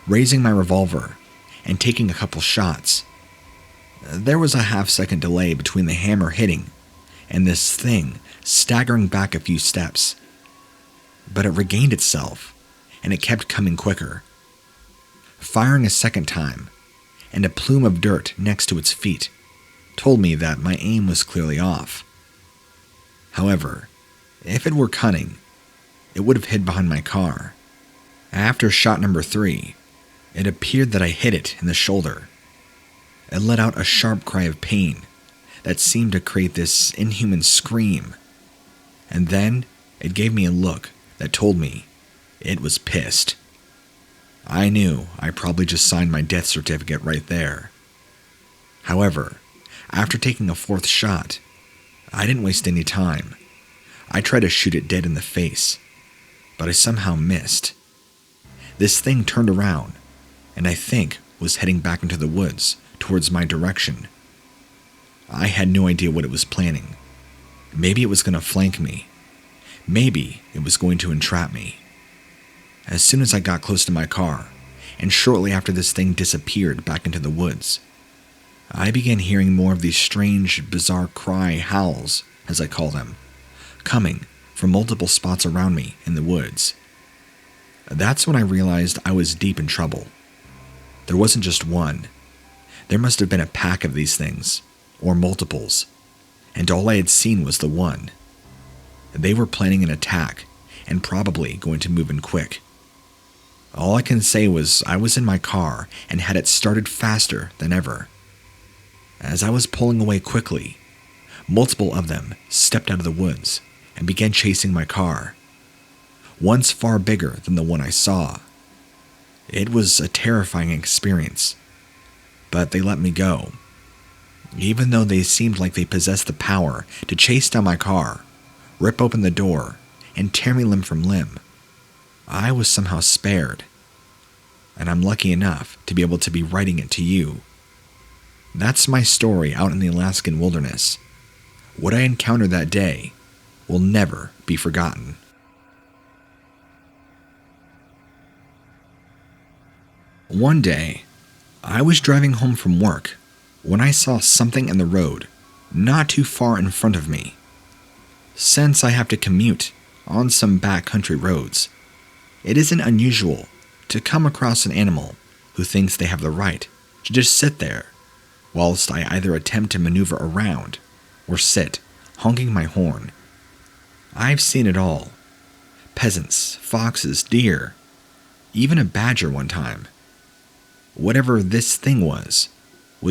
raising my revolver and taking a couple shots. There was a half-second delay between the hammer hitting and this thing staggering back a few steps, but it regained itself, and it kept coming quicker. Firing a second time, and a plume of dirt next to its feet told me that my aim was clearly off. However, if it were cunning, it would have hid behind my car. After shot number 3, it appeared that I hit it in the shoulder. It let out a sharp cry of pain that seemed to create this inhuman scream, and then it gave me a look that told me it was pissed. I knew I probably just signed my death certificate right there. However, after taking a 4th shot, I didn't waste any time. I tried to shoot it dead in the face, but I somehow missed. This thing turned around, and I think was heading back into the woods towards my direction. I had no idea what it was planning. Maybe it was going to flank me. Maybe it was going to entrap me. As soon as I got close to my car, and shortly after this thing disappeared back into the woods, I began hearing more of these strange, bizarre howls, as I call them, coming from multiple spots around me in the woods. That's when I realized I was deep in trouble. There wasn't just one. There must have been a pack of these things, or multiples, and all I had seen was the one. They were planning an attack, and probably going to move in quick. All I can say was I was in my car and had it started faster than ever. As I was pulling away quickly, multiple of them stepped out of the woods and began chasing my car. One's far bigger than the one I saw. It was a terrifying experience, but they let me go. Even though they seemed like they possessed the power to chase down my car, rip open the door, and tear me limb from limb, I was somehow spared, and I'm lucky enough to be able to be writing it to you. That's my story out in the Alaskan wilderness. What I encountered that day will never be forgotten. One day, I was driving home from work when I saw something in the road not too far in front of me. Since I have to commute on some backcountry roads, it isn't unusual to come across an animal who thinks they have the right to just sit there, whilst I either attempt to maneuver around or sit, honking my horn. I've seen it all. Peasants, foxes, deer, even a badger one time. Whatever this thing was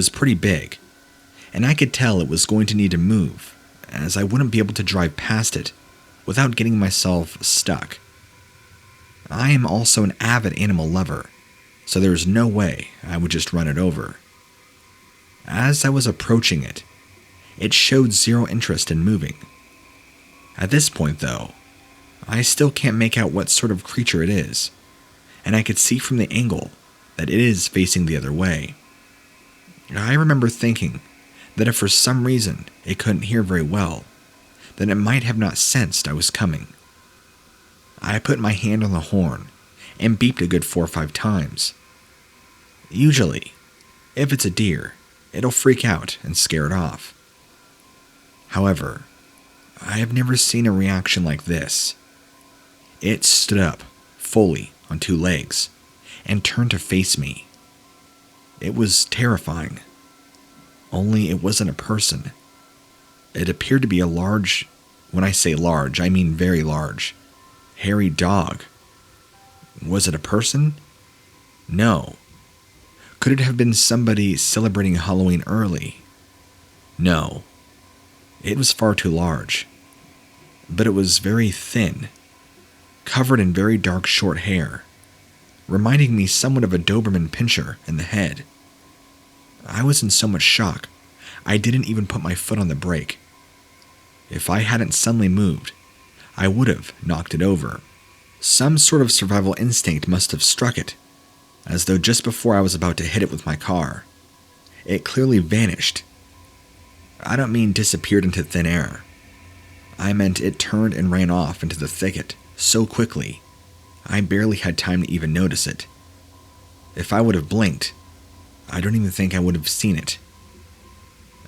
pretty big, and I could tell it was going to need to move, as I wouldn't be able to drive past it without getting myself stuck. I am also an avid animal lover, so there's no way I would just run it over. As I was approaching it, it showed zero interest in moving. At this point, though, I still can't make out what sort of creature it is, and I could see from the angle that it is facing the other way. I remember thinking that if for some reason it couldn't hear very well, then it might have not sensed I was coming. I put my hand on the horn and beeped a good 4 or 5 times. Usually, if it's a deer, it'll freak out and scare it off. However, I have never seen a reaction like this. It stood up, fully on 2 legs, and turned to face me. It was terrifying. Only it wasn't a person. It appeared to be a large, when I say large, I mean very large, hairy dog. Was it a person? No. Could it have been somebody celebrating Halloween early? No. It was far too large. But it was very thin, covered in very dark short hair, reminding me somewhat of a Doberman pinscher in the head. I was in so much shock, I didn't even put my foot on the brake. If I hadn't suddenly moved, I would have knocked it over. Some sort of survival instinct must have struck it, as though just before I was about to hit it with my car, it clearly vanished. I don't mean disappeared into thin air. I meant it turned and ran off into the thicket so quickly, I barely had time to even notice it. If I would have blinked, I don't even think I would have seen it.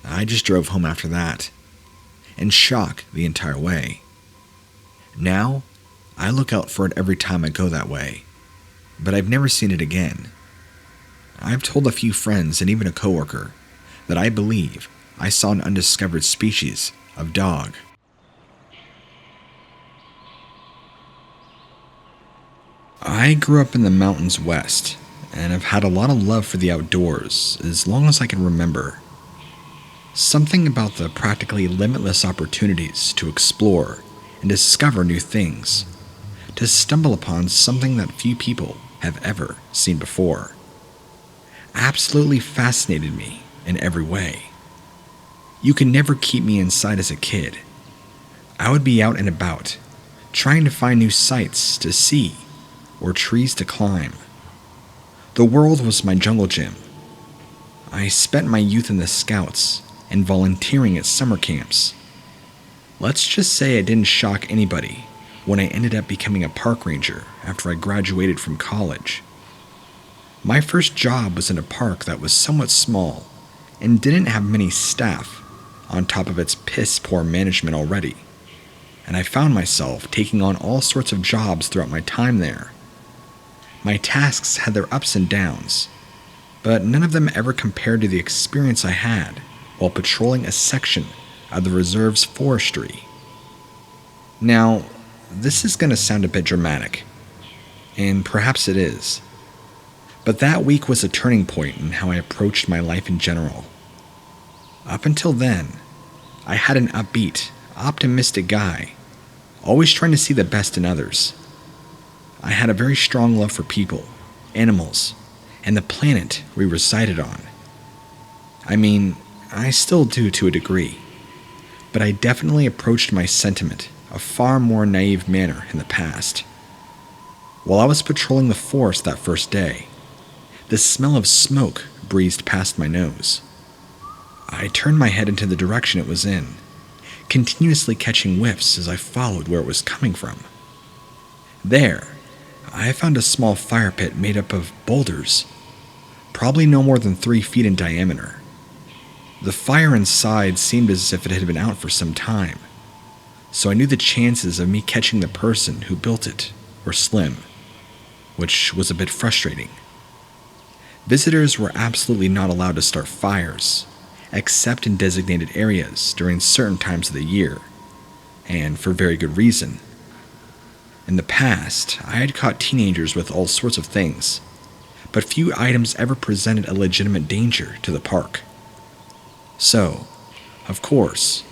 I just drove home after that, in shock the entire way. Now, I look out for it every time I go that way, but I've never seen it again. I've told a few friends and even a coworker that I believe I saw an undiscovered species of dog. I grew up in the mountains west, and have had a lot of love for the outdoors as long as I can remember. Something about the practically limitless opportunities to explore and discover new things, to stumble upon something that few people have ever seen before, absolutely fascinated me in every way. You could never keep me inside as a kid. I would be out and about, trying to find new sights to see or trees to climb. The world was my jungle gym. I spent my youth in the Scouts and volunteering at summer camps. Let's just say I didn't shock anybody when I ended up becoming a park ranger after I graduated from college. My first job was in a park that was somewhat small and didn't have many staff on top of its piss-poor management already, and I found myself taking on all sorts of jobs throughout my time there. My tasks had their ups and downs, but none of them ever compared to the experience I had while patrolling a section of the reserve's forestry. Now, this is going to sound a bit dramatic, and perhaps it is, but that week was a turning point in how I approached my life in general. Up until then, I had an upbeat, optimistic guy, always trying to see the best in others. I had a very strong love for people, animals, and the planet we resided on. I mean, I still do to a degree, but I definitely approached my sentiment a far more naive manner in the past. While I was patrolling the forest that first day, the smell of smoke breezed past my nose. I turned my head into the direction it was in, continuously catching whiffs as I followed where it was coming from. There, I found a small fire pit made up of boulders probably no more than 3 feet in diameter. The fire inside seemed as if it had been out for some time, so I knew the chances of me catching the person who built it were slim, which was a bit frustrating. Visitors were absolutely not allowed to start fires, except in designated areas during certain times of the year, and for very good reason. In the past, I had caught teenagers with all sorts of things, but few items ever presented a legitimate danger to the park. So, of course,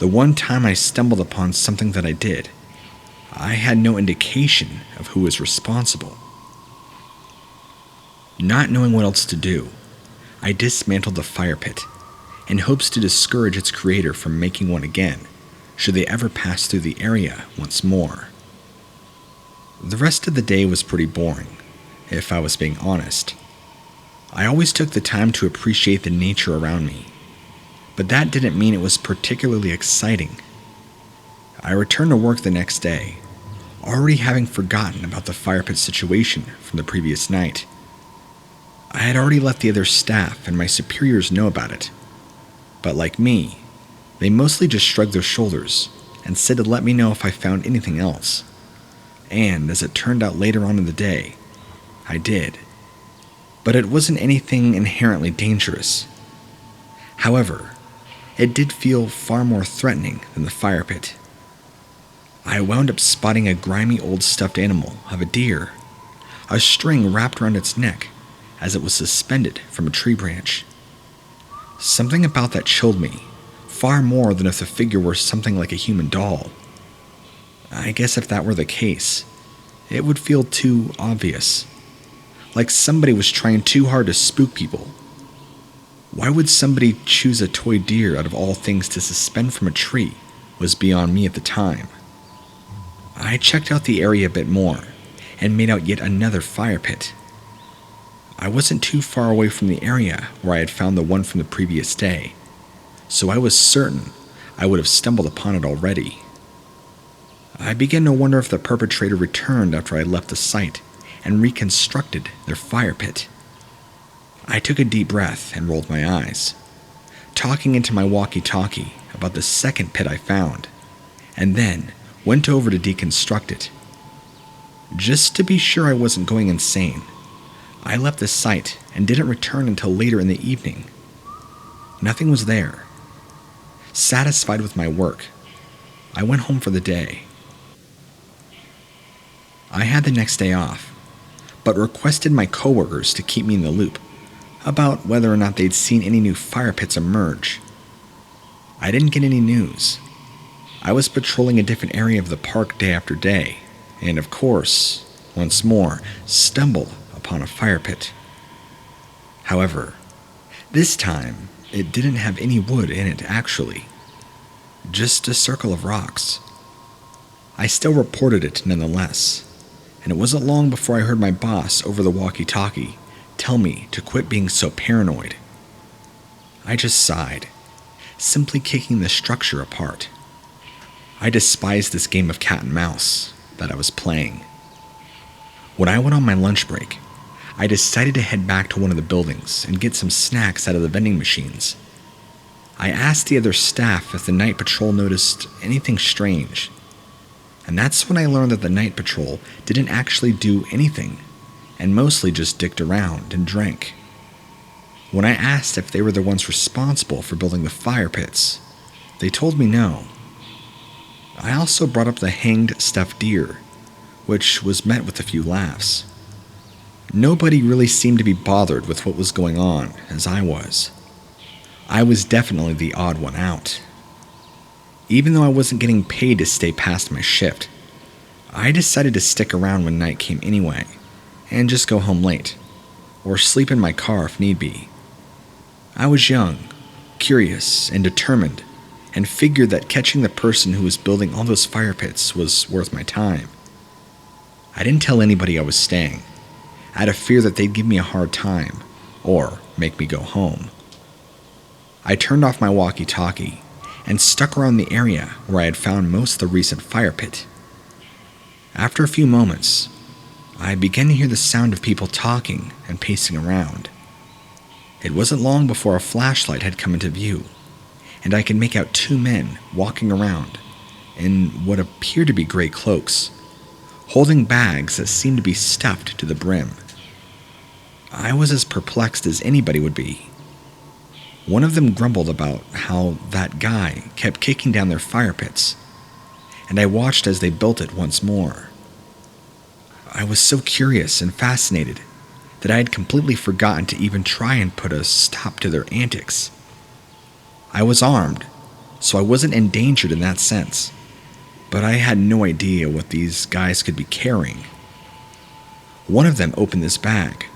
the one time I stumbled upon something that I did, I had no indication of who was responsible. Not knowing what else to do, I dismantled the fire pit in hopes to discourage its creator from making one again, should they ever pass through the area once more. The rest of the day was pretty boring, if I was being honest. I always took the time to appreciate the nature around me, but that didn't mean it was particularly exciting. I returned to work the next day, already having forgotten about the fire pit situation from the previous night. I had already let the other staff and my superiors know about it, but like me, they mostly just shrugged their shoulders and said to let me know if I found anything else. And as it turned out later on in the day, I did. But it wasn't anything inherently dangerous. However, it did feel far more threatening than the fire pit. I wound up spotting a grimy old stuffed animal of a deer, a string wrapped around its neck as it was suspended from a tree branch. Something about that chilled me, far more than if the figure were something like a human doll. I guess if that were the case, it would feel too obvious, like somebody was trying too hard to spook people. Why would somebody choose a toy deer out of all things to suspend from a tree was beyond me at the time. I checked out the area a bit more and made out yet another fire pit. I wasn't too far away from the area where I had found the one from the previous day, so I was certain I would have stumbled upon it already. I began to wonder if the perpetrator returned after I left the site and reconstructed their fire pit. I took a deep breath and rolled my eyes, talking into my walkie-talkie about the second pit I found, and then went over to deconstruct it. Just to be sure I wasn't going insane, I left the site and didn't return until later in the evening. Nothing was there. Satisfied with my work, I went home for the day. I had the next day off, but requested my coworkers to keep me in the loop about whether or not they'd seen any new fire pits emerge. I didn't get any news. I was patrolling a different area of the park day after day, and of course, once more, stumbled upon a fire pit. However, this time, it didn't have any wood in it actually, just a circle of rocks. I still reported it nonetheless, and it wasn't long before I heard my boss over the walkie-talkie tell me to quit being so paranoid. I just sighed, simply kicking the structure apart. I despised this game of cat and mouse that I was playing. When I went on my lunch break, I decided to head back to one of the buildings and get some snacks out of the vending machines. I asked the other staff if the night patrol noticed anything strange, and that's when I learned that the night patrol didn't actually do anything and mostly just dicked around and drank. When I asked if they were the ones responsible for building the fire pits, they told me no. I also brought up the hanged stuffed deer, which was met with a few laughs. Nobody really seemed to be bothered with what was going on, as I was. I was definitely the odd one out. Even though I wasn't getting paid to stay past my shift, I decided to stick around when night came anyway, and just go home late, or sleep in my car if need be. I was young, curious, and determined, and figured that catching the person who was building all those fire pits was worth my time. I didn't tell anybody I was staying, out of fear that they'd give me a hard time, or make me go home. I turned off my walkie-talkie and stuck around the area where I had found most of the recent fire pit. After a few moments, I began to hear the sound of people talking and pacing around. It wasn't long before a flashlight had come into view, and I could make out two men walking around in what appeared to be gray cloaks, holding bags that seemed to be stuffed to the brim. I was as perplexed as anybody would be. One of them grumbled about how that guy kept kicking down their fire pits, and I watched as they built it once more. I was so curious and fascinated that I had completely forgotten to even try and put a stop to their antics. I was armed, so I wasn't endangered in that sense, but I had no idea what these guys could be carrying. One of them opened this bag.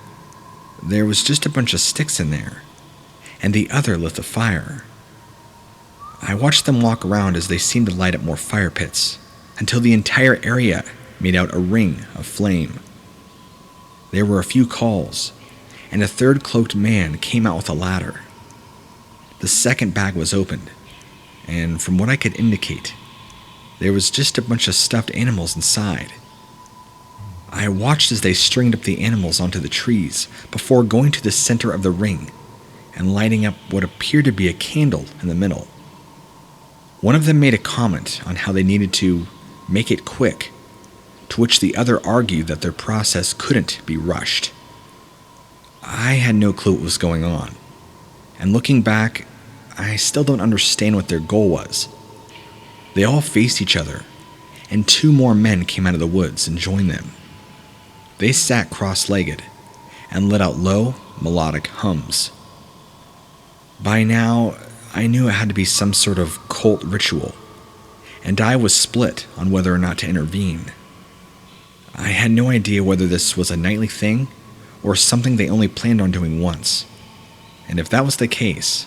There was just a bunch of sticks in there, and the other lit the fire. I watched them walk around as they seemed to light up more fire pits, until the entire area made out a ring of flame. There were a few calls, and a third cloaked man came out with a ladder. The second bag was opened, and from what I could indicate, there was just a bunch of stuffed animals inside. I watched as they stringed up the animals onto the trees before going to the center of the ring and lighting up what appeared to be a candle in the middle. One of them made a comment on how they needed to make it quick, to which the other argued that their process couldn't be rushed. I had no clue what was going on, and looking back, I still don't understand what their goal was. They all faced each other, and two more men came out of the woods and joined them. They sat cross-legged and let out low, melodic hums. By now, I knew it had to be some sort of cult ritual, and I was split on whether or not to intervene. I had no idea whether this was a nightly thing or something they only planned on doing once, and if that was the case,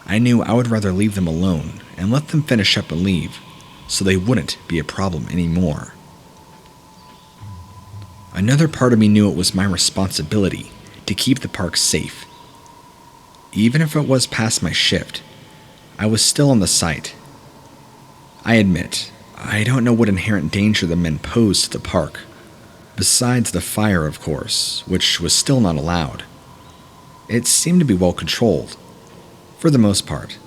I knew I would rather leave them alone and let them finish up and leave, so they wouldn't be a problem anymore. Another part of me knew it was my responsibility to keep the park safe. Even if it was past my shift, I was still on the site. I admit, I don't know what inherent danger the men posed to the park, besides the fire, of course, which was still not allowed. It seemed to be well controlled, for the most part.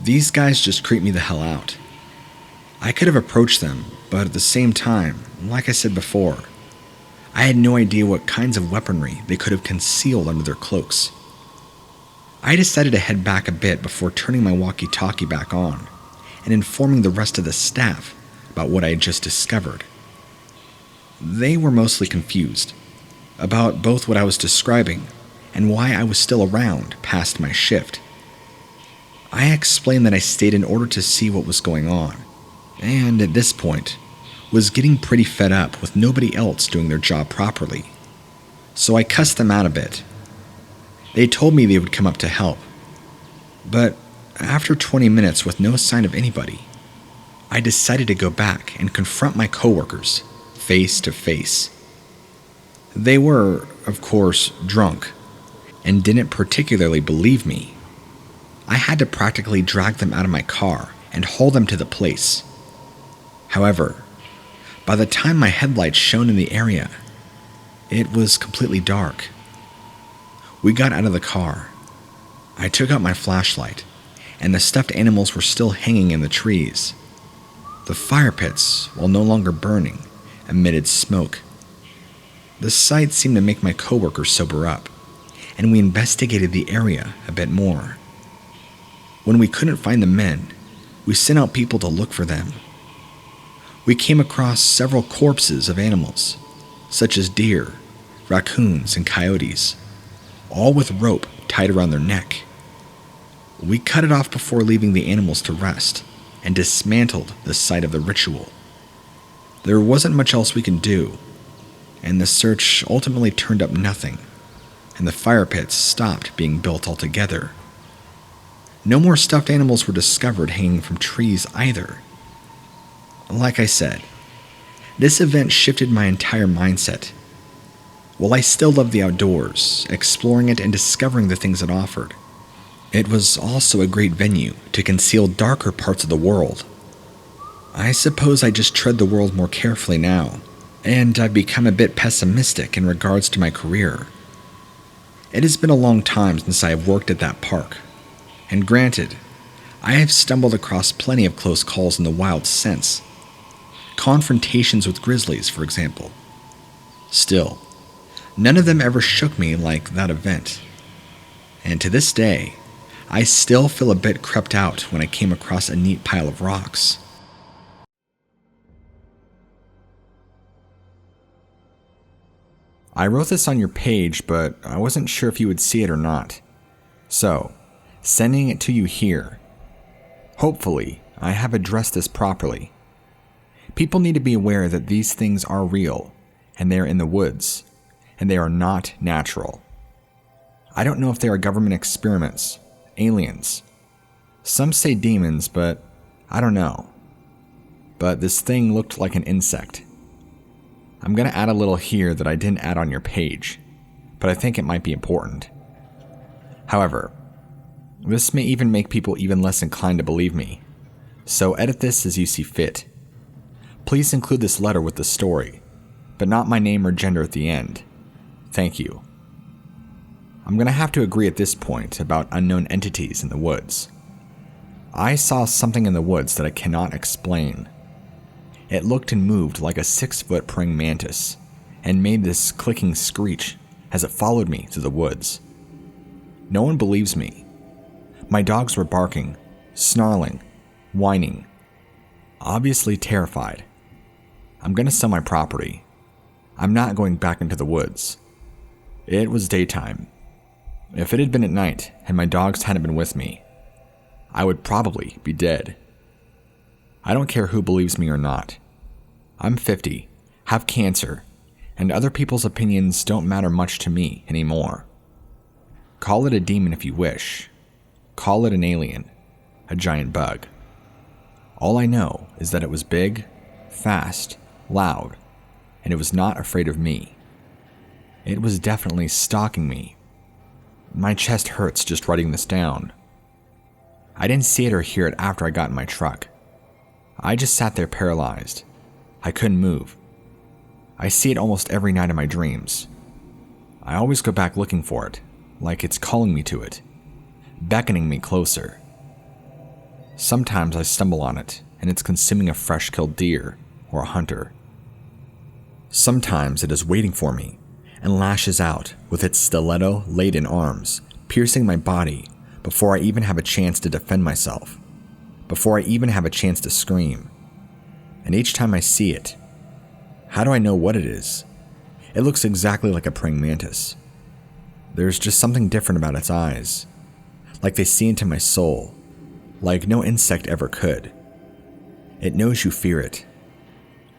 These guys just creeped me the hell out. I could have approached them, but at the same time, like I said before, I had no idea what kinds of weaponry they could have concealed under their cloaks. I decided to head back a bit before turning my walkie-talkie back on and informing the rest of the staff about what I had just discovered. They were mostly confused about both what I was describing and why I was still around past my shift. I explained that I stayed in order to see what was going on, and at this point, was getting pretty fed up with nobody else doing their job properly, so I cussed them out a bit. They told me they would come up to help, but after 20 minutes with no sign of anybody, I decided to go back and confront my coworkers face to face. They were, of course, drunk, and didn't particularly believe me. I had to practically drag them out of my car and haul them to the place. However, by the time my headlights shone in the area, it was completely dark. We got out of the car. I took out my flashlight, and the stuffed animals were still hanging in the trees. The fire pits, while no longer burning, emitted smoke. The sight seemed to make my coworkers sober up, and we investigated the area a bit more. When we couldn't find the men, we sent out people to look for them. We came across several corpses of animals, such as deer, raccoons, and coyotes, all with rope tied around their neck. We cut it off before leaving the animals to rest and dismantled the site of the ritual. There wasn't much else we could do, and the search ultimately turned up nothing, and the fire pits stopped being built altogether. No more stuffed animals were discovered hanging from trees either. Like I said, this event shifted my entire mindset. While I still loved the outdoors, exploring it and discovering the things it offered, it was also a great venue to conceal darker parts of the world. I suppose I just tread the world more carefully now, and I've become a bit pessimistic in regards to my career. It has been a long time since I have worked at that park, and granted, I have stumbled across plenty of close calls in the wild since. Confrontations with grizzlies, for example. Still, none of them ever shook me like that event. And to this day, I still feel a bit creeped out when I came across a neat pile of rocks. I wrote this on your page, but I wasn't sure if you would see it or not. So, sending it to you here. Hopefully, I have addressed this properly. People need to be aware that these things are real, and they are in the woods, and they are not natural. I don't know if they are government experiments, aliens. Some say demons, but I don't know. But this thing looked like an insect. I'm going to add a little here that I didn't add on your page, but I think it might be important. However, this may even make people even less inclined to believe me, so edit this as you see fit. Please include this letter with the story, but not my name or gender at the end. Thank you. I'm going to have to agree at this point about unknown entities in the woods. I saw something in the woods that I cannot explain. It looked and moved like a 6-foot praying mantis, and made this clicking screech as it followed me through the woods. No one believes me. My dogs were barking, snarling, whining, obviously terrified. I'm going to sell my property. I'm not going back into the woods. It was daytime. If it had been at night and my dogs hadn't been with me, I would probably be dead. I don't care who believes me or not. I'm 50, have cancer, and other people's opinions don't matter much to me anymore. Call it a demon if you wish. Call it an alien, a giant bug. All I know is that it was big, fast, loud, and it was not afraid of me. It was definitely stalking me. My chest hurts just writing this down. I didn't see it or hear it after I got in my truck. I just sat there paralyzed. I couldn't move. I see it almost every night in my dreams. I always go back looking for it, like it's calling me to it, beckoning me closer. Sometimes I stumble on it, and it's consuming a fresh killed deer or a hunter. Sometimes it is waiting for me and lashes out with its stiletto-laden arms, piercing my body before I even have a chance to defend myself, before I even have a chance to scream. And each time I see it, how do I know what it is? It looks exactly like a praying mantis. There's just something different about its eyes, like they see into my soul, like no insect ever could. It knows you fear it.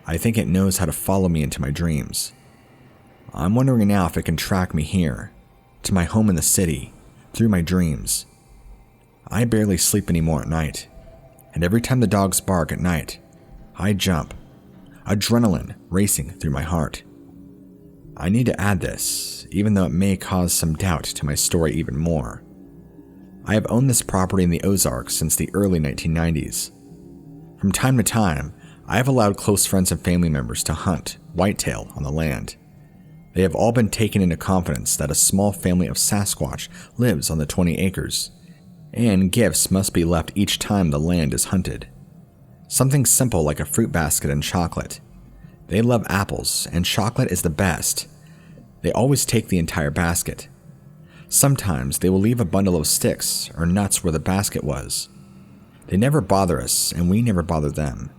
I think it knows how to follow me into my dreams. I'm wondering now if it can track me here, to my home in the city, through my dreams. I barely sleep anymore at night, and every time the dogs bark at night, I jump, adrenaline racing through my heart. I need to add this, even though it may cause some doubt to my story even more. I have owned this property in the Ozarks since the early 1990s. From time to time, I have allowed close friends and family members to hunt whitetail on the land. They have all been taken into confidence that a small family of Sasquatch lives on the 20 acres, and gifts must be left each time the land is hunted. Something simple like a fruit basket and chocolate. They love apples, and chocolate is the best. They always take the entire basket. Sometimes they will leave a bundle of sticks or nuts where the basket was. They never bother us, and we never bother them.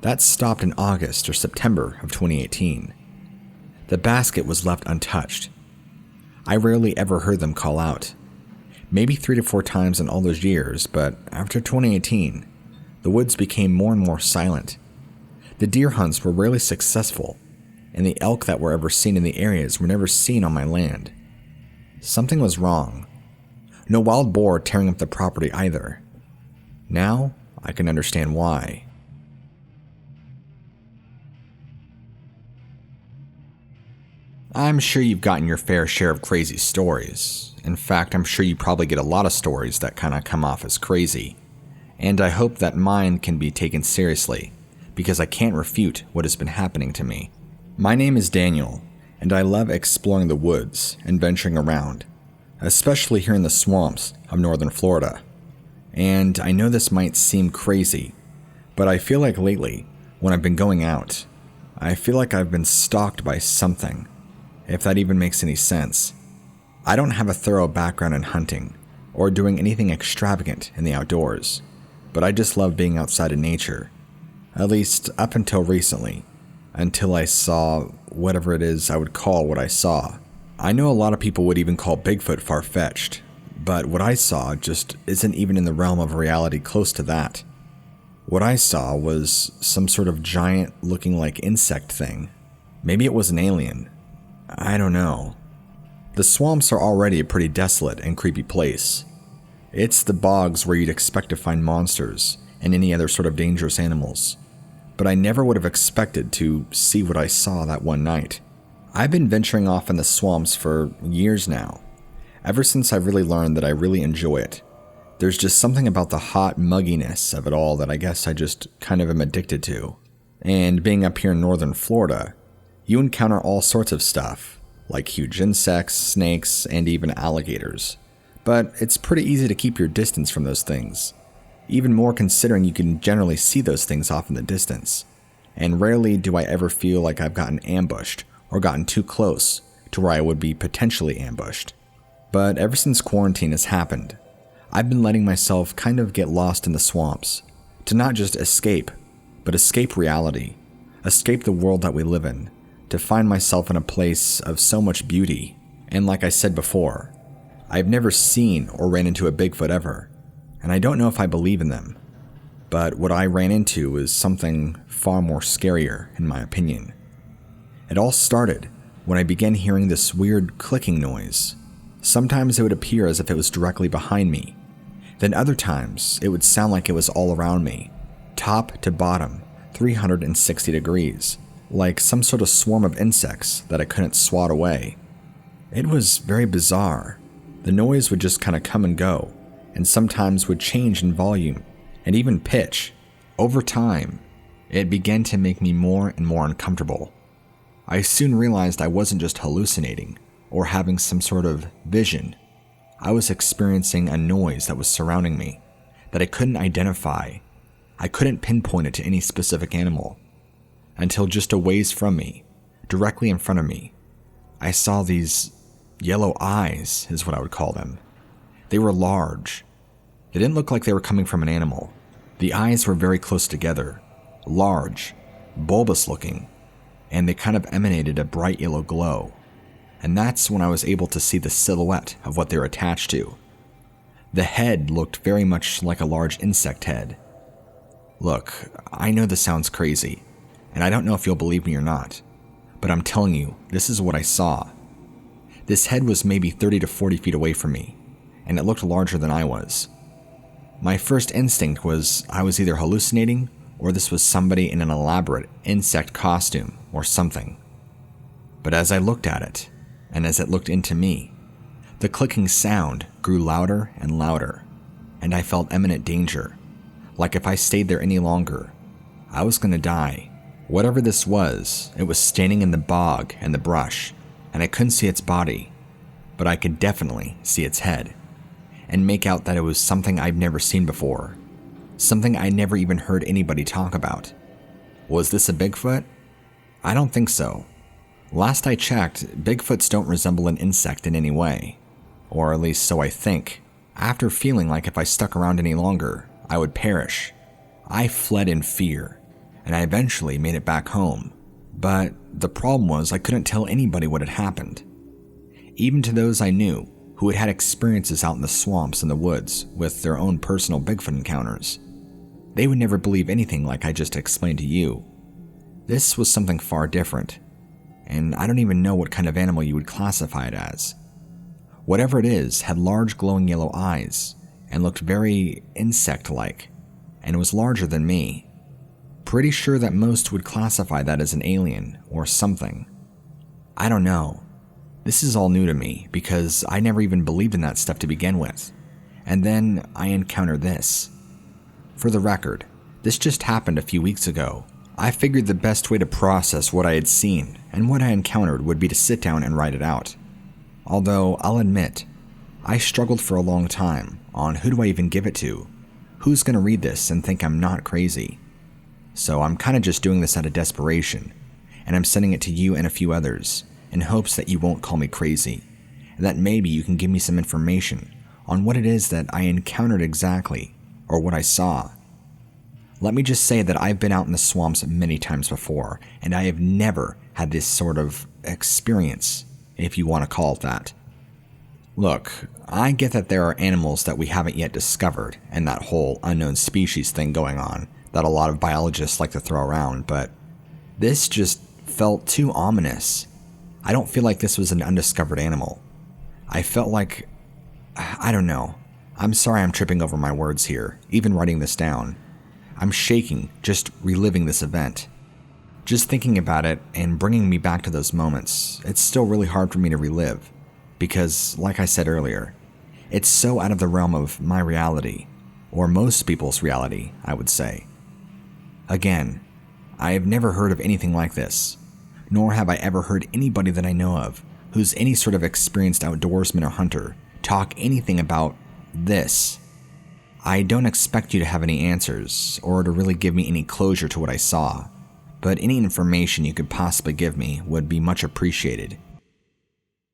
That stopped in August or September of 2018. The basket was left untouched. I rarely ever heard them call out. Maybe 3 to 4 times in all those years, but after 2018, the woods became more and more silent. The deer hunts were rarely successful, and the elk that were ever seen in the areas were never seen on my land. Something was wrong. No wild boar tearing up the property either. Now, I can understand why. I'm sure you've gotten your fair share of crazy stories. In fact, I'm sure you probably get a lot of stories that kind of come off as crazy. And I hope that mine can be taken seriously, because I can't refute what has been happening to me. My name is Daniel, and I love exploring the woods and venturing around, especially here in the swamps of northern Florida. And I know this might seem crazy, but I feel like lately, when I've been going out, I feel like I've been stalked by something, if that even makes any sense. I don't have a thorough background in hunting or doing anything extravagant in the outdoors, but I just love being outside in nature, at least up until recently, until I saw whatever it is I would call what I saw. I know a lot of people would even call Bigfoot far-fetched, but what I saw just isn't even in the realm of reality close to that. What I saw was some sort of giant looking like insect thing. Maybe it was an alien. I don't know. The swamps are already a pretty desolate and creepy place. It's the bogs where you'd expect to find monsters and any other sort of dangerous animals. But I never would have expected to see what I saw that one night. I've been venturing off in the swamps for years now, ever since I've really learned that I really enjoy it. There's just something about the hot mugginess of it all that I guess I just kind of am addicted to. And being up here in northern Florida, you encounter all sorts of stuff, like huge insects, snakes, and even alligators. But it's pretty easy to keep your distance from those things, even more considering you can generally see those things off in the distance. And rarely do I ever feel like I've gotten ambushed or gotten too close to where I would be potentially ambushed. But ever since quarantine has happened, I've been letting myself kind of get lost in the swamps, to not just escape, but escape reality, escape the world that we live in, to find myself in a place of so much beauty. And like I said before, I've never seen or ran into a Bigfoot ever, and I don't know if I believe in them. But what I ran into is something far more scarier, in my opinion. It all started when I began hearing this weird clicking noise. Sometimes it would appear as if it was directly behind me. Then other times, it would sound like it was all around me, top to bottom, 360 degrees, like some sort of swarm of insects that I couldn't swat away. It was very bizarre. The noise would just kind of come and go, and sometimes would change in volume and even pitch. Over time, it began to make me more and more uncomfortable. I soon realized I wasn't just hallucinating or having some sort of vision. I was experiencing a noise that was surrounding me that I couldn't identify. I couldn't pinpoint it to any specific animal until just a ways from me, directly in front of me, I saw these yellow eyes, is what I would call them. They were large. They didn't look like they were coming from an animal. The eyes were very close together, large, bulbous looking, and they kind of emanated a bright yellow glow. And that's when I was able to see the silhouette of what they were attached to. The head looked very much like a large insect head. Look, I know this sounds crazy, and I don't know if you'll believe me or not, but I'm telling you, this is what I saw. This head was maybe 30 to 40 feet away from me, and it looked larger than I was. My first instinct was I was either hallucinating or this was somebody in an elaborate insect costume or something. But as I looked at it, and as it looked into me, the clicking sound grew louder and louder, and I felt imminent danger, like if I stayed there any longer, I was going to die. Whatever this was, it was standing in the bog and the brush, and I couldn't see its body, but I could definitely see its head, and make out that it was something I'd never seen before, something I never even heard anybody talk about. Was this a Bigfoot? I don't think so. Last I checked, Bigfoots don't resemble an insect in any way, or at least so I think. After feeling like if I stuck around any longer, I would perish, I fled in fear, and I eventually made it back home. But the problem was I couldn't tell anybody what had happened. Even to those I knew who had had experiences out in the swamps and the woods with their own personal Bigfoot encounters, they would never believe anything like I just explained to you. This was something far different, and I don't even know what kind of animal you would classify it as. Whatever it is had large glowing yellow eyes and looked very insect-like, and was larger than me. Pretty sure that most would classify that as an alien or something. I don't know. This is all new to me because I never even believed in that stuff to begin with. And then I encountered this. For the record, this just happened a few weeks ago. I figured the best way to process what I had seen and what I encountered would be to sit down and write it out. Although, I'll admit, I struggled for a long time on who do I even give it to? Who's gonna read this and think I'm not crazy? So I'm kinda just doing this out of desperation, and I'm sending it to you and a few others in hopes that you won't call me crazy, and that maybe you can give me some information on what it is that I encountered exactly, or what I saw. Let me just say that I've been out in the swamps many times before, and I have never had this sort of experience, if you want to call it that. Look, I get that there are animals that we haven't yet discovered, and that whole unknown species thing going on that a lot of biologists like to throw around, but this just felt too ominous. I don't feel like this was an undiscovered animal. I felt like, I don't know. I'm sorry I'm tripping over my words here, even writing this down. I'm shaking just reliving this event. Just thinking about it and bringing me back to those moments, it's still really hard for me to relive. Because, like I said earlier, it's so out of the realm of my reality, or most people's reality, I would say. Again, I have never heard of anything like this, nor have I ever heard anybody that I know of who's any sort of experienced outdoorsman or hunter talk anything about this. I don't expect you to have any answers, or to really give me any closure to what I saw, but any information you could possibly give me would be much appreciated.